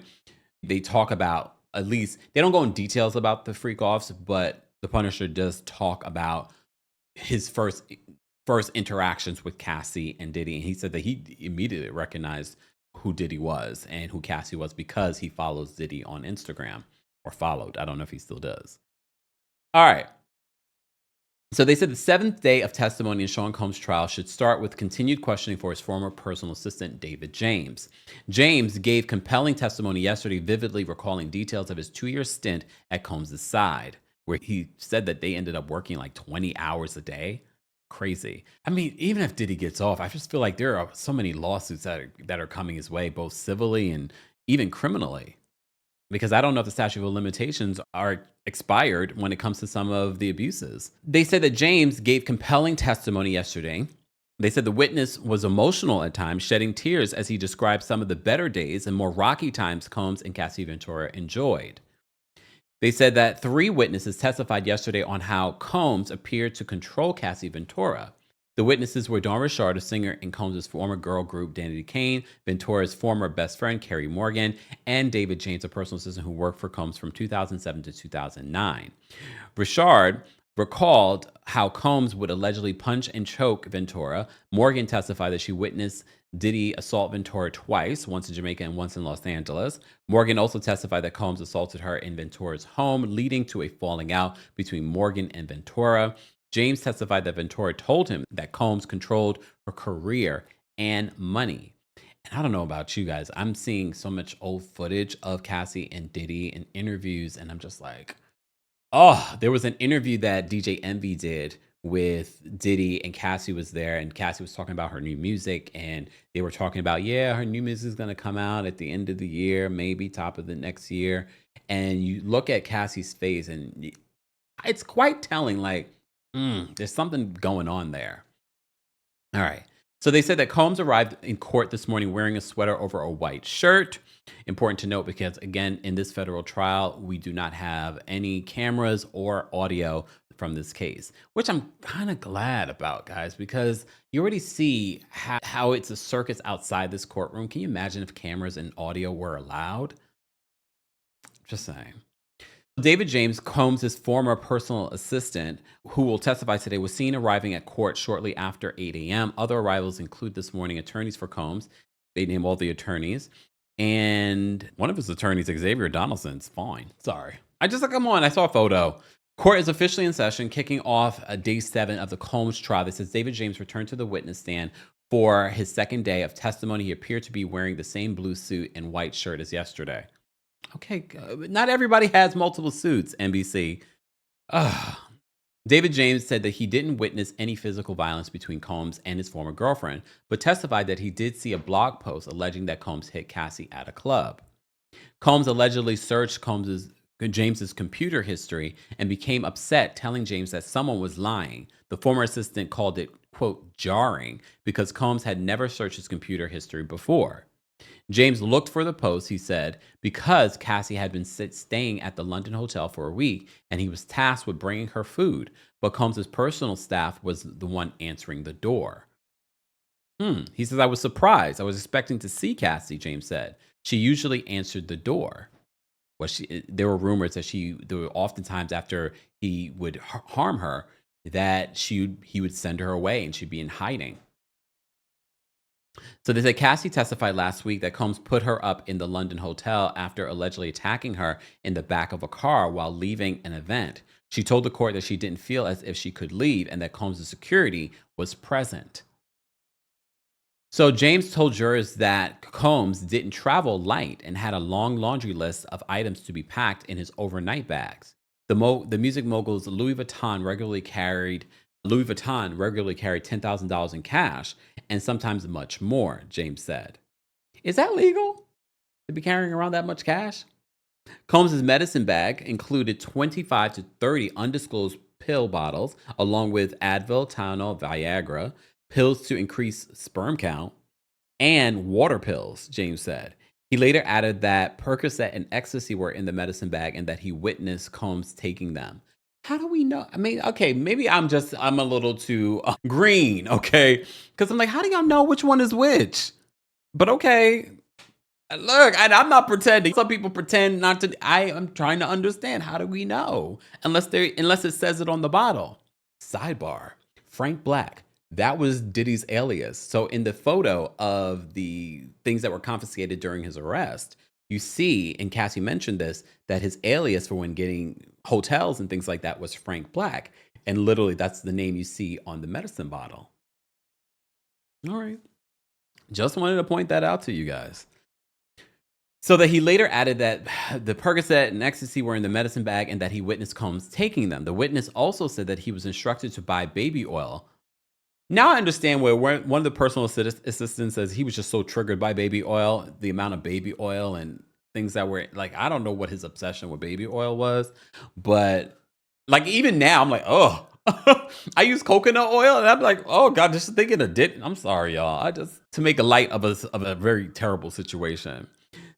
they talk about, at least they don't go in details about the freak offs, but the Punisher does talk about his first interactions with Cassie and Diddy. And he said that he immediately recognized who Diddy was and who Cassie was because he follows Diddy on Instagram, or followed. I don't know if he still does. All right. So they said the seventh day of testimony in Sean Combs' trial should start with continued questioning for his former personal assistant, David James. James gave compelling testimony yesterday, vividly recalling details of his 2-year stint at Combs' side, where he said that they ended up working like 20 hours a day. Crazy. I mean, even if Diddy gets off, I just feel like there are so many lawsuits that are coming his way, both civilly and even criminally. Because I don't know if the statute of limitations are expired when it comes to some of the abuses. They said that James gave compelling testimony yesterday. They said the witness was emotional at times, shedding tears as he described some of the better days and more rocky times Combs and Cassie Ventura enjoyed. They said that 3 witnesses testified yesterday on how Combs appeared to control Cassie Ventura. The witnesses were Dawn Richard, a singer in Combs' former girl group Danity Kane, Ventura's former best friend Carrie Morgan, and David James, a personal assistant who worked for Combs from 2007 to 2009. Richard recalled how Combs would allegedly punch and choke Ventura. Morgan testified that she witnessed Diddy assault Ventura twice, once in Jamaica and once in Los Angeles. Morgan also testified that Combs assaulted her in Ventura's home, leading to a falling out between Morgan and Ventura. James testified that Ventura told him that Combs controlled her career and money. And I don't know about you guys. I'm seeing so much old footage of Cassie and Diddy in interviews, and I'm just like, oh, there was an interview that DJ Envy did with Diddy, and Cassie was there, and Cassie was talking about her new music, and they were talking about, yeah, her new music is going to come out at the end of the year, maybe top of the next year. And you look at Cassie's face, and it's quite telling, like, there's something going on there. All right. So they said that Combs arrived in court this morning wearing a sweater over a white shirt. Important to note because, again, in this federal trial, we do not have any cameras or audio from this case, which I'm kind of glad about, guys, because you already see how it's a circus outside this courtroom. Can you imagine if cameras and audio were allowed? Just saying. David James, Combs' former personal assistant, who will testify today, was seen arriving at court shortly after 8 a.m. Other arrivals include this morning attorneys for Combs. They name all the attorneys. And one of his attorneys, Xavier Donaldson's fine. Sorry. Come on, I saw a photo. Court is officially in session, kicking off day 7 of the Combs trial. That says David James returned to the witness stand for his second day of testimony. He appeared to be wearing the same blue suit and white shirt as yesterday. Okay, not everybody has multiple suits, NBC. David James said that he didn't witness any physical violence between Combs and his former girlfriend, but testified that he did see a blog post alleging that Combs hit Cassie at a club. Combs allegedly searched James's computer history and became upset, telling James that someone was lying. The former assistant called it, quote, jarring, because Combs had never searched his computer history before. James looked for the post, he said, because Cassie had been staying at the London hotel for a week, and he was tasked with bringing her food, but Combs' personal staff was the one answering the door. He says, I was surprised. I was expecting to see Cassie, James said. She usually answered the door. There were rumors that there were oftentimes after he would harm her, that he would send her away and she'd be in hiding. So they said Cassie testified last week that Combs put her up in the London hotel after allegedly attacking her in the back of a car while leaving an event. She told the court that she didn't feel as if she could leave and that Combs' security was present. So James told jurors that Combs didn't travel light and had a long laundry list of items to be packed in his overnight bags. The music mogul's Louis Vuitton regularly carried $10,000 in cash and sometimes much more, James said. Is that legal to be carrying around that much cash? Combs' medicine bag included 25 to 30 undisclosed pill bottles, along with Advil, Tylenol, Viagra, pills to increase sperm count, and water pills, James said. He later added that Percocet and ecstasy were in the medicine bag and that he witnessed Combs taking them. How do we know? I mean, okay, maybe I'm a little too green, okay? Because I'm like, how do y'all know which one is which? But okay, look, I'm not pretending. Some people pretend not to. I am trying to understand. How do we know? Unless it says it on the bottle. Sidebar, Frank Black. That was Diddy's alias. So in the photo of the things that were confiscated during his arrest, you see, and Cassie mentioned this, that his alias for when getting hotels and things like that was Frank Black. And literally that's the name you see on the medicine bottle. All right. Just wanted to point that out to you guys. So that he later added that the Percocet and ecstasy were in the medicine bag and that he witnessed Combs taking them. The witness also said that he was instructed to buy baby oil. Now I understand where one of the personal assistants says he was just so triggered by baby oil, the amount of baby oil and things that were like, I don't know what his obsession with baby oil was, but like even now I'm like, oh, I use coconut oil and I'm like, oh God, just thinking of I'm sorry, y'all. To make a light of a very terrible situation.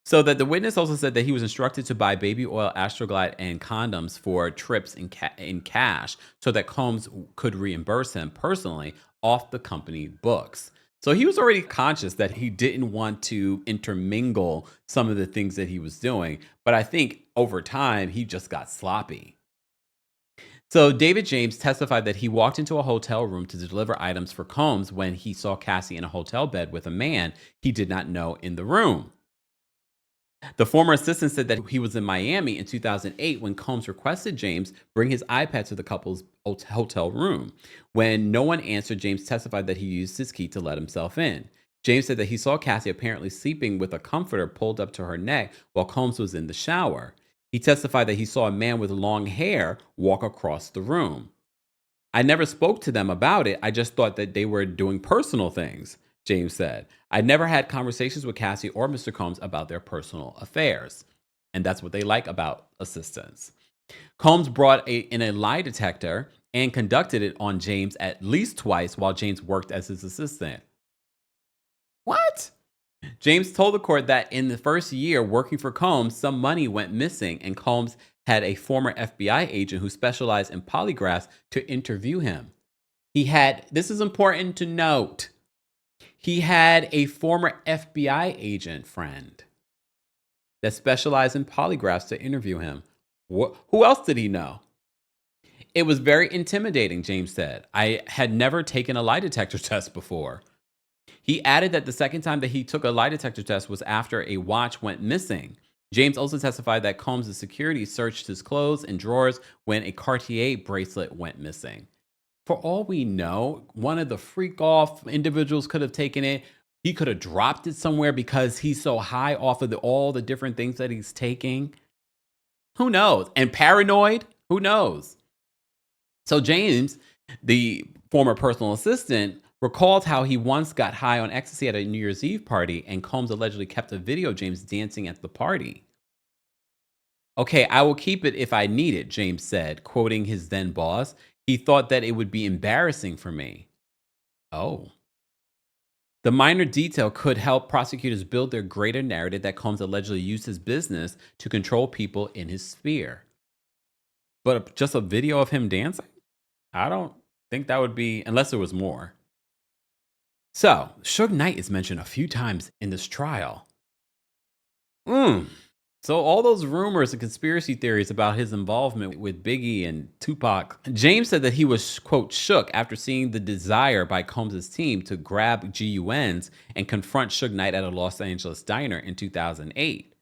So that the witness also said that he was instructed to buy baby oil, Astroglide, and condoms for trips in cash so that Combs could reimburse him personally off the company books. So he was already conscious that he didn't want to intermingle some of the things that he was doing. But I think over time, he just got sloppy. So David James testified that he walked into a hotel room to deliver items for Combs when he saw Cassie in a hotel bed with a man he did not know in the room. The former assistant said that he was in Miami in 2008 when Combs requested James bring his iPad to the couple's hotel room. When no one answered, James testified that he used his key to let himself in. James said that he saw Cassie apparently sleeping with a comforter pulled up to her neck while Combs was in the shower. He testified that he saw a man with long hair walk across the room. I never spoke to them about it. I just thought that they were doing personal things, James said. I never had conversations with Cassie or Mr. Combs about their personal affairs. And that's what they like about assistants. Combs brought in a lie detector and conducted it on James at least twice while James worked as his assistant. What? James told the court that in the first year working for Combs, some money went missing, and Combs had a former FBI agent who specialized in polygraphs to interview him. This is important to note, he had a former FBI agent friend that specialized in polygraphs to interview him. Who else did he know? It was very intimidating, James said. I had never taken a lie detector test before. He added that the second time that he took a lie detector test was after a watch went missing. James also testified that Combs' security searched his clothes and drawers when a Cartier bracelet went missing. For all we know, one of the freak-off individuals could have taken it. He could have dropped it somewhere because he's so high off of all the different things that he's taking. Who knows? And paranoid? Who knows? So James, the former personal assistant, recalled how he once got high on ecstasy at a New Year's Eve party, and Combs allegedly kept a video of James dancing at the party. Okay, I will keep it if I need it, James said, quoting his then boss. He thought that it would be embarrassing for me. Oh. The minor detail could help prosecutors build their greater narrative that Combs allegedly used his business to control people in his sphere. But just a video of him dancing? I don't think that would be, unless there was more. So, Suge Knight is mentioned a few times in this trial. So all those rumors and conspiracy theories about his involvement with Biggie and Tupac. James said that he was, quote, shook after seeing the desire by Combs' team to grab GUNs and confront Suge Knight at a Los Angeles diner in 2008.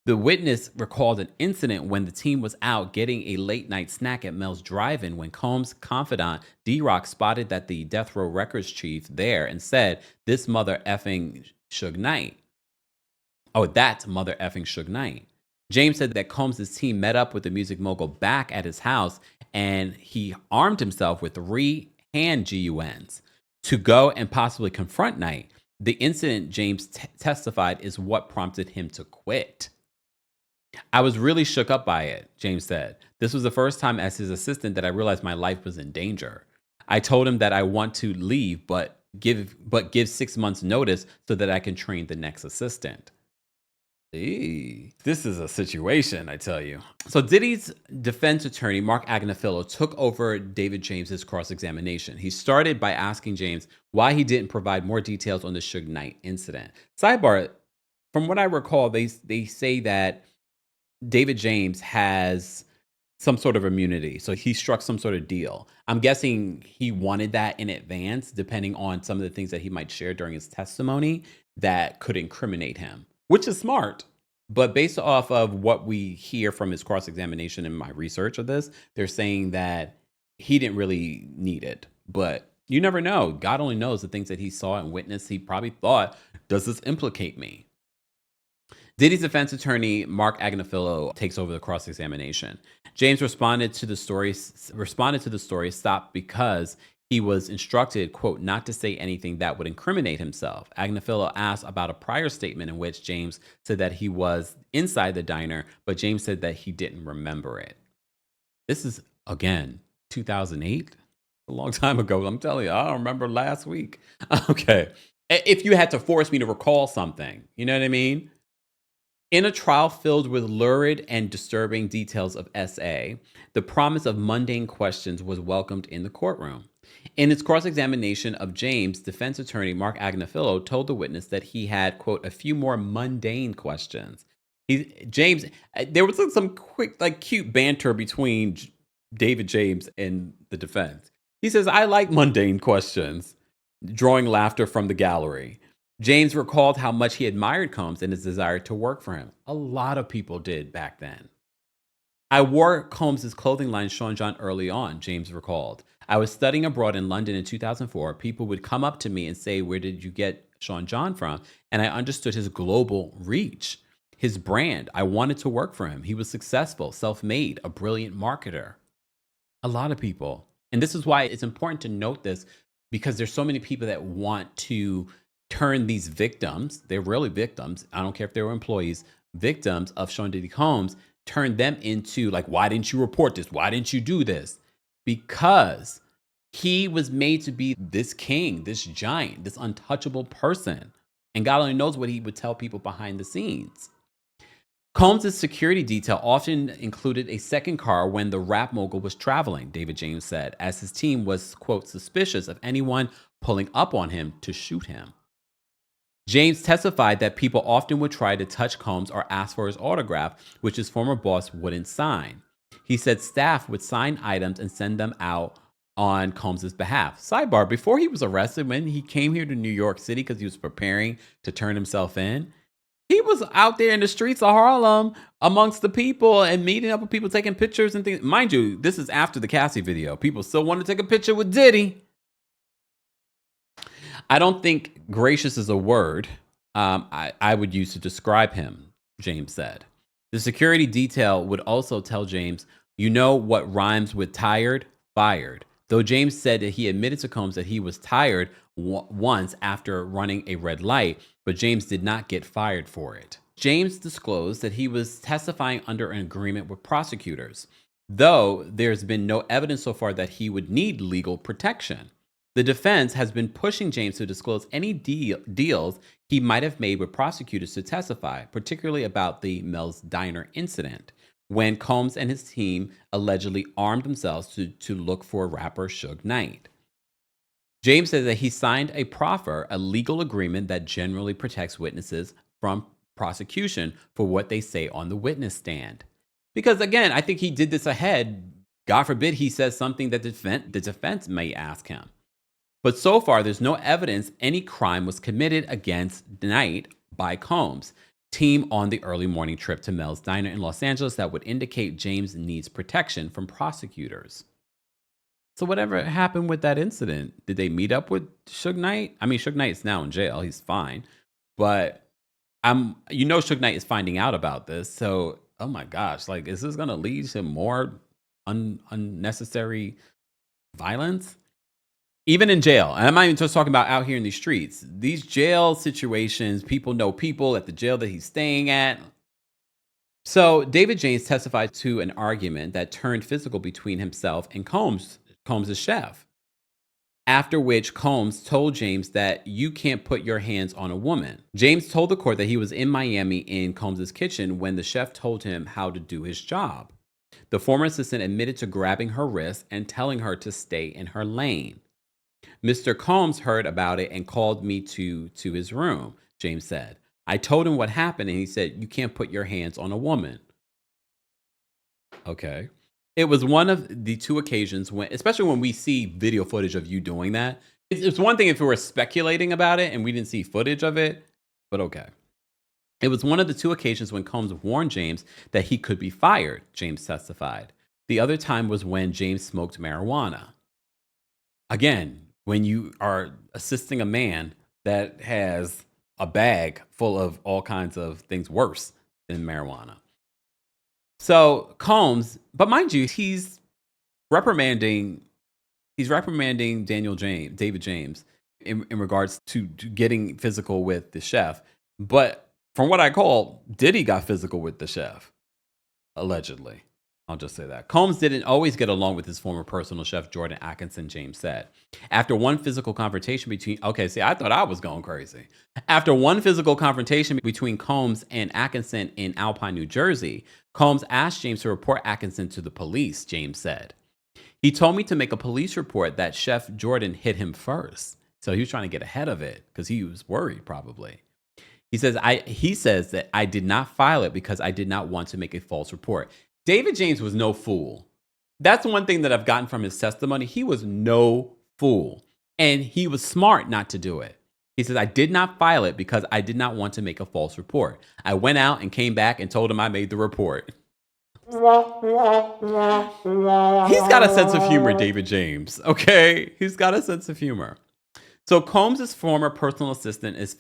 The witness recalled an incident when the team was out getting a late night snack at Mel's Drive-In when Combs' confidant D-Rock spotted that the Death Row Records chief there and said, "This mother effing Suge Knight." Oh, that's mother effing Suge Knight. James said that Combs' team met up with the music mogul back at his house, and he armed himself with 3 hand GUNs to go and possibly confront Knight. The incident, James testified, is what prompted him to quit. I was really shook up by it, James said. This was the first time as his assistant that I realized my life was in danger. I told him that I want to leave, but give 6 months notice so that I can train the next assistant. This is a situation, I tell you. So Diddy's defense attorney, Mark Agnafilo, took over David James's cross-examination. He started by asking James why he didn't provide more details on the Suge Knight incident. Sidebar, from what I recall, they say that David James has some sort of immunity. So he struck some sort of deal. I'm guessing he wanted that in advance, depending on some of the things that he might share during his testimony that could incriminate him, which is smart. But based off of what we hear from his cross-examination and my research of this, they're saying that he didn't really need it. But you never know. God only knows the things that he saw and witnessed. He probably thought, does this implicate me? Diddy's defense attorney, Mark Agnafilo, takes over the cross-examination. James responded to the story stopped because he was instructed, quote, not to say anything that would incriminate himself. Agnafilo asked about a prior statement in which James said that he was inside the diner, but James said that he didn't remember it. This is, again, 2008, a long time ago. I'm telling you, I don't remember last week. Okay. If you had to force me to recall something, you know what I mean? In a trial filled with lurid and disturbing details of SA, the promise of mundane questions was welcomed in the courtroom. In its cross-examination of James, defense attorney Mark Agnafilo told the witness that he had, quote, a few more mundane questions. James, there was some quick, cute banter between David James and the defense. He says, I like mundane questions, drawing laughter from the gallery. James recalled how much he admired Combs and his desire to work for him. A lot of people did back then. I wore Combs' clothing line Sean John early on, James recalled. I was studying abroad in London in 2004. People would come up to me and say, where did you get Sean John from? And I understood his global reach, his brand. I wanted to work for him. He was successful, self-made, a brilliant marketer. A lot of people. And this is why it's important to note this, because there's so many people that want to turn these victims, they're really victims, I don't care if they were employees, victims of Sean Diddy Combs, turn them into why didn't you report this? Why didn't you do this? Because he was made to be this king, this giant, this untouchable person. And God only knows what he would tell people behind the scenes. Combs' security detail often included a second car when the rap mogul was traveling, David James said, as his team was, quote, suspicious of anyone pulling up on him to shoot him. James testified that people often would try to touch Combs or ask for his autograph, which his former boss wouldn't sign. He said staff would sign items and send them out on Combs' behalf. Sidebar, before he was arrested, when he came here to New York City because he was preparing to turn himself in, he was out there in the streets of Harlem amongst the people and meeting up with people, taking pictures and things. Mind you, this is after the Cassie video. People still want to take a picture with Diddy. I don't think gracious is a word I would use to describe him, James said. The security detail would also tell James, you know what rhymes with tired? Fired. Though James said that he admitted to Combs that he was tired once after running a red light, but James did not get fired for it. James disclosed that he was testifying under an agreement with prosecutors, though there's been no evidence so far that he would need legal protection. The defense has been pushing James to disclose any deals he might have made with prosecutors to testify, particularly about the Mel's Diner incident, when Combs and his team allegedly armed themselves to look for rapper Suge Knight. James says that he signed a proffer, a legal agreement that generally protects witnesses from prosecution for what they say on the witness stand. Because again, I think he did this ahead. God forbid he says something that the defense may ask him. But so far, there's no evidence any crime was committed against Knight by Combs' team on the early morning trip to Mel's Diner in Los Angeles that would indicate James needs protection from prosecutors. So whatever happened with that incident, did they meet up with Suge Knight? I mean, Suge Knight is now in jail. He's fine. But Suge Knight is finding out about this. So, oh my gosh, is this going to lead to more unnecessary violence? Even in jail, and I'm not even just talking about out here in the streets. These jail situations, people know people at the jail that he's staying at. So David James testified to an argument that turned physical between himself and Combs' chef. After which Combs told James that you can't put your hands on a woman. James told the court that he was in Miami in Combs' kitchen when the chef told him how to do his job. The former assistant admitted to grabbing her wrist and telling her to stay in her lane. Mr. Combs heard about it and called me to his room, James said. I told him what happened and he said, you can't put your hands on a woman. Okay. It was one of the two occasions especially when we see video footage of you doing that. It's one thing if we were speculating about it and we didn't see footage of it, but okay. It was one of the two occasions when Combs warned James that he could be fired, James testified. The other time was when James smoked marijuana. Again, when you are assisting a man that has a bag full of all kinds of things worse than marijuana. So Combs, but mind you, he's reprimanding David James in regards to getting physical with the chef. But from what I call, Diddy got physical with the chef, allegedly. I'll just say that. Combs didn't always get along with his former personal chef, Jordan Atkinson, James said. After one physical confrontation between, okay, see, I thought I was going crazy. After one physical confrontation between Combs and Atkinson in Alpine, New Jersey, Combs asked James to report Atkinson to the police, James said. He told me to make a police report that Chef Jordan hit him first. So he was trying to get ahead of it because he was worried probably. He says that I did not file it because I did not want to make a false report. David James was no fool. That's one thing that I've gotten from his testimony. He was no fool. And he was smart not to do it. He says, I did not file it because I did not want to make a false report. I went out and came back and told him I made the report. He's got a sense of humor, David James. Okay? He's got a sense of humor. So Combs' former personal assistant has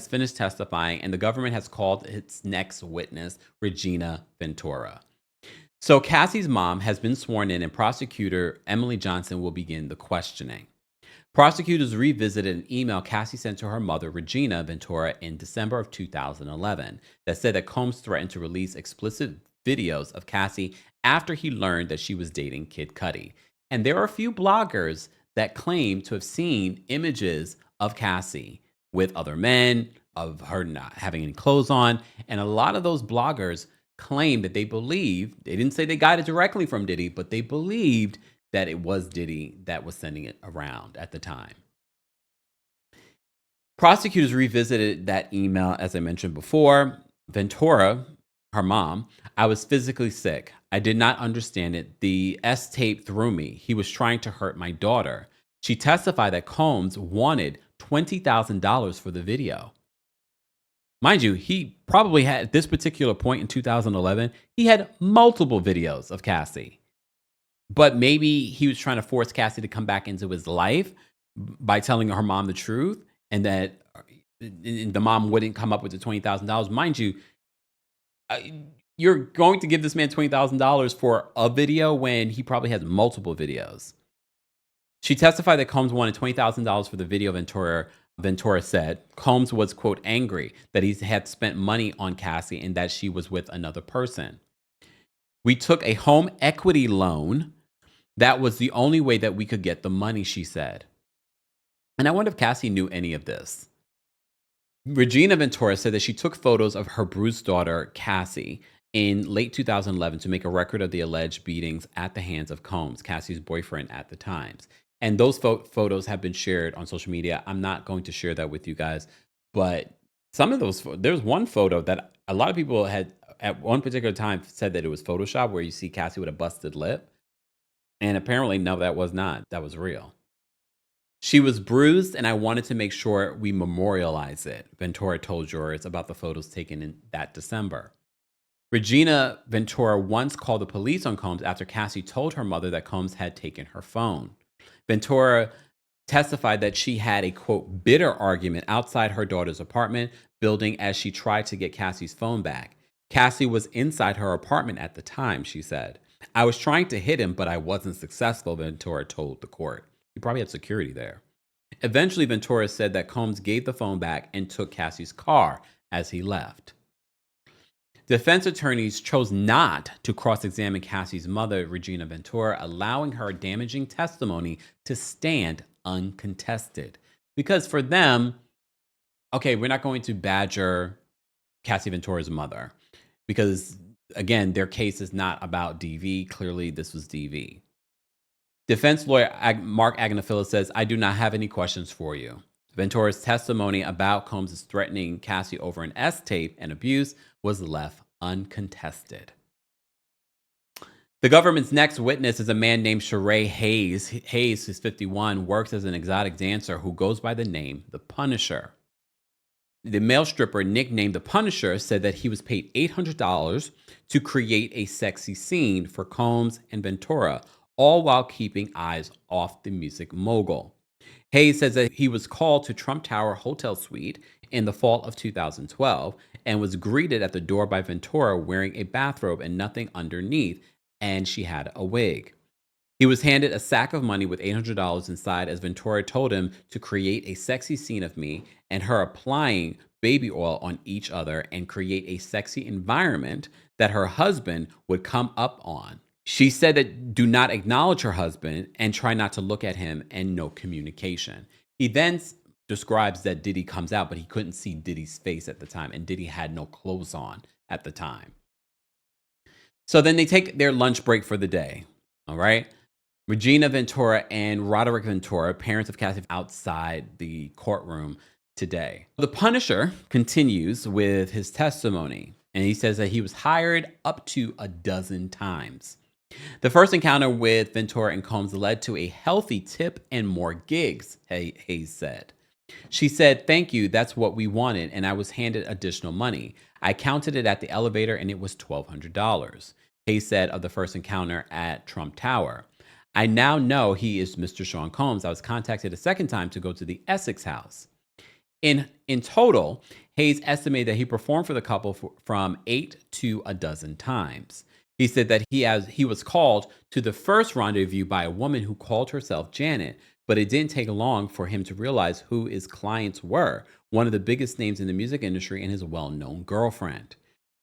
finished testifying, and the government has called its next witness, Regina Ventura. So Cassie's mom has been sworn in, and prosecutor Emily Johnson will begin the questioning. Prosecutors revisited an email Cassie sent to her mother, Regina Ventura, in December of 2011 that said that Combs threatened to release explicit videos of Cassie after he learned that she was dating Kid Cudi. And there are a few bloggers that claim to have seen images of Cassie with other men, of her not having any clothes on. And a lot of those bloggers claim that they didn't say they got it directly from Diddy, but they believed that it was Diddy that was sending it around at the time. Prosecutors revisited that email, as I mentioned before. Ventura, her mom, I was physically sick. I did not understand it. The S tape threw me. He was trying to hurt my daughter. She testified that Combs wanted $20,000 for the video. Mind you, he probably had, at this particular point in 2011, he had multiple videos of Cassie. But maybe he was trying to force Cassie to come back into his life by telling her mom the truth, and that the mom wouldn't come up with the $20,000. Mind you, you're going to give this man $20,000 for a video when he probably has multiple videos. She testified that Combs wanted $20,000 for the video. Ventura said Combs was, quote, angry that he had spent money on Cassie and that she was with another person. We took a home equity loan. That was the only way that we could get the money, she said. And I wonder if Cassie knew any of this. Regina Ventura said that she took photos of her bruised daughter, Cassie, in late 2011 to make a record of the alleged beatings at the hands of Combs, Cassie's boyfriend at the time. And those photos have been shared on social media. I'm not going to share that with you guys, but some of those, there's one photo that a lot of people had at one particular time said that it was Photoshop, where you see Cassie with a busted lip. And apparently, no, that was not. That was real. She was bruised, and I wanted to make sure we memorialize it, Ventura told jurors about the photos taken in that December. Regina Ventura once called the police on Combs after Cassie told her mother that Combs had taken her phone. Ventura testified that she had a, quote, bitter argument outside her daughter's apartment building as she tried to get Cassie's phone back. Cassie was inside her apartment at the time, she said. I was trying to hit him, but I wasn't successful, Ventura told the court. He probably had security there. Eventually, Ventura said that Combs gave the phone back and took Cassie's car as he left. Defense attorneys chose not to cross-examine Cassie's mother, Regina Ventura, allowing her damaging testimony to stand uncontested. Because for them, okay, we're not going to badger Cassie Ventura's mother. Because, again, their case is not about DV. Clearly, this was DV. Defense lawyer Mark Agnafilo says, I do not have any questions for you. Ventura's testimony about Combs' threatening Cassie over an S-tape and abuse was left uncontested. The government's next witness is a man named Sheree Hayes. Hayes, who's 51, works as an exotic dancer who goes by the name The Punisher. The male stripper, nicknamed The Punisher, said that he was paid $800 to create a sexy scene for Combs and Ventura, all while keeping eyes off the music mogul. Hayes says that he was called to Trump Tower Hotel Suite in the fall of 2012 and was greeted at the door by Ventura wearing a bathrobe and nothing underneath, and she had a wig. He was handed a sack of money with $800 inside as Ventura told him to create a sexy scene of me and her applying baby oil on each other and create a sexy environment that her husband would come up on. She said that do not acknowledge her husband and try not to look at him, and no communication. He then describes that Diddy comes out, but he couldn't see Diddy's face at the time, and Diddy had no clothes on at the time. So then they take their lunch break for the day, all right? Regina Ventura and Roderick Ventura, parents of Cassie, outside the courtroom today. The Punisher continues with his testimony, and he says that he was hired up to a dozen times. The first encounter with Ventura and Combs led to a healthy tip and more gigs, Hayes said. She said, "Thank you, that's what we wanted," and I was handed additional money. I counted it at the elevator and it was $1,200. Hayes said of the first encounter at Trump Tower. I now know he is Mr. Sean Combs. I was contacted a second time to go to the Essex house. In total, Hayes estimated that he performed for the couple from 8 to a dozen times. He said that he was called to the first rendezvous by a woman who called herself Janet, but it didn't take long for him to realize who his clients were, one of the biggest names in the music industry and his well-known girlfriend.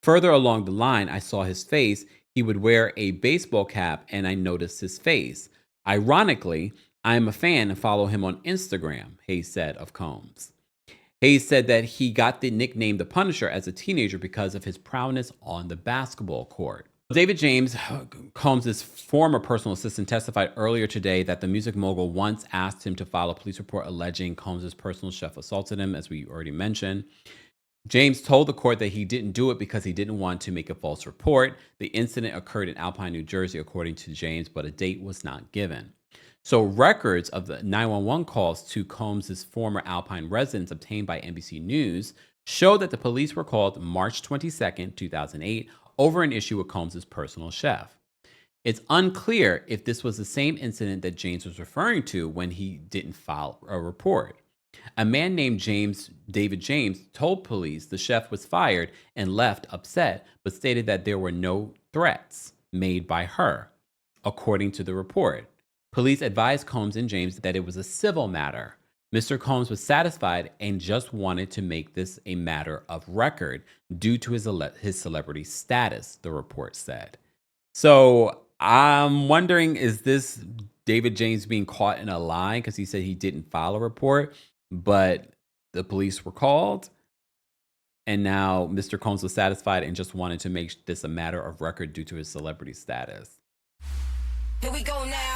Further along the line, I saw his face. He would wear a baseball cap, and I noticed his face. Ironically, I am a fan and follow him on Instagram, Hayes said of Combs. Hayes said that he got the nickname The Punisher as a teenager because of his prowess on the basketball court. David James, Combs' former personal assistant, testified earlier today that the music mogul once asked him to file a police report alleging Combs' personal chef assaulted him, as we already mentioned. James told the court that he didn't do it because he didn't want to make a false report. The incident occurred in Alpine, New Jersey, according to James, but a date was not given. So records of the 911 calls to Combs' former Alpine residence obtained by NBC News show that the police were called March 22nd, 2008, over an issue with Combs' personal chef. It's unclear if this was the same incident that James was referring to when he didn't file a report. A man named David James, told police the chef was fired and left upset, but stated that there were no threats made by her, according to the report. Police advised Combs and James that it was a civil matter. Mr. Combs was satisfied and just wanted to make this a matter of record due to his celebrity status, the report said. So I'm wondering, is this David James being caught in a lie because he said he didn't file a report, but the police were called? And now Mr. Combs was satisfied and just wanted to make this a matter of record due to his celebrity status. Here we go now.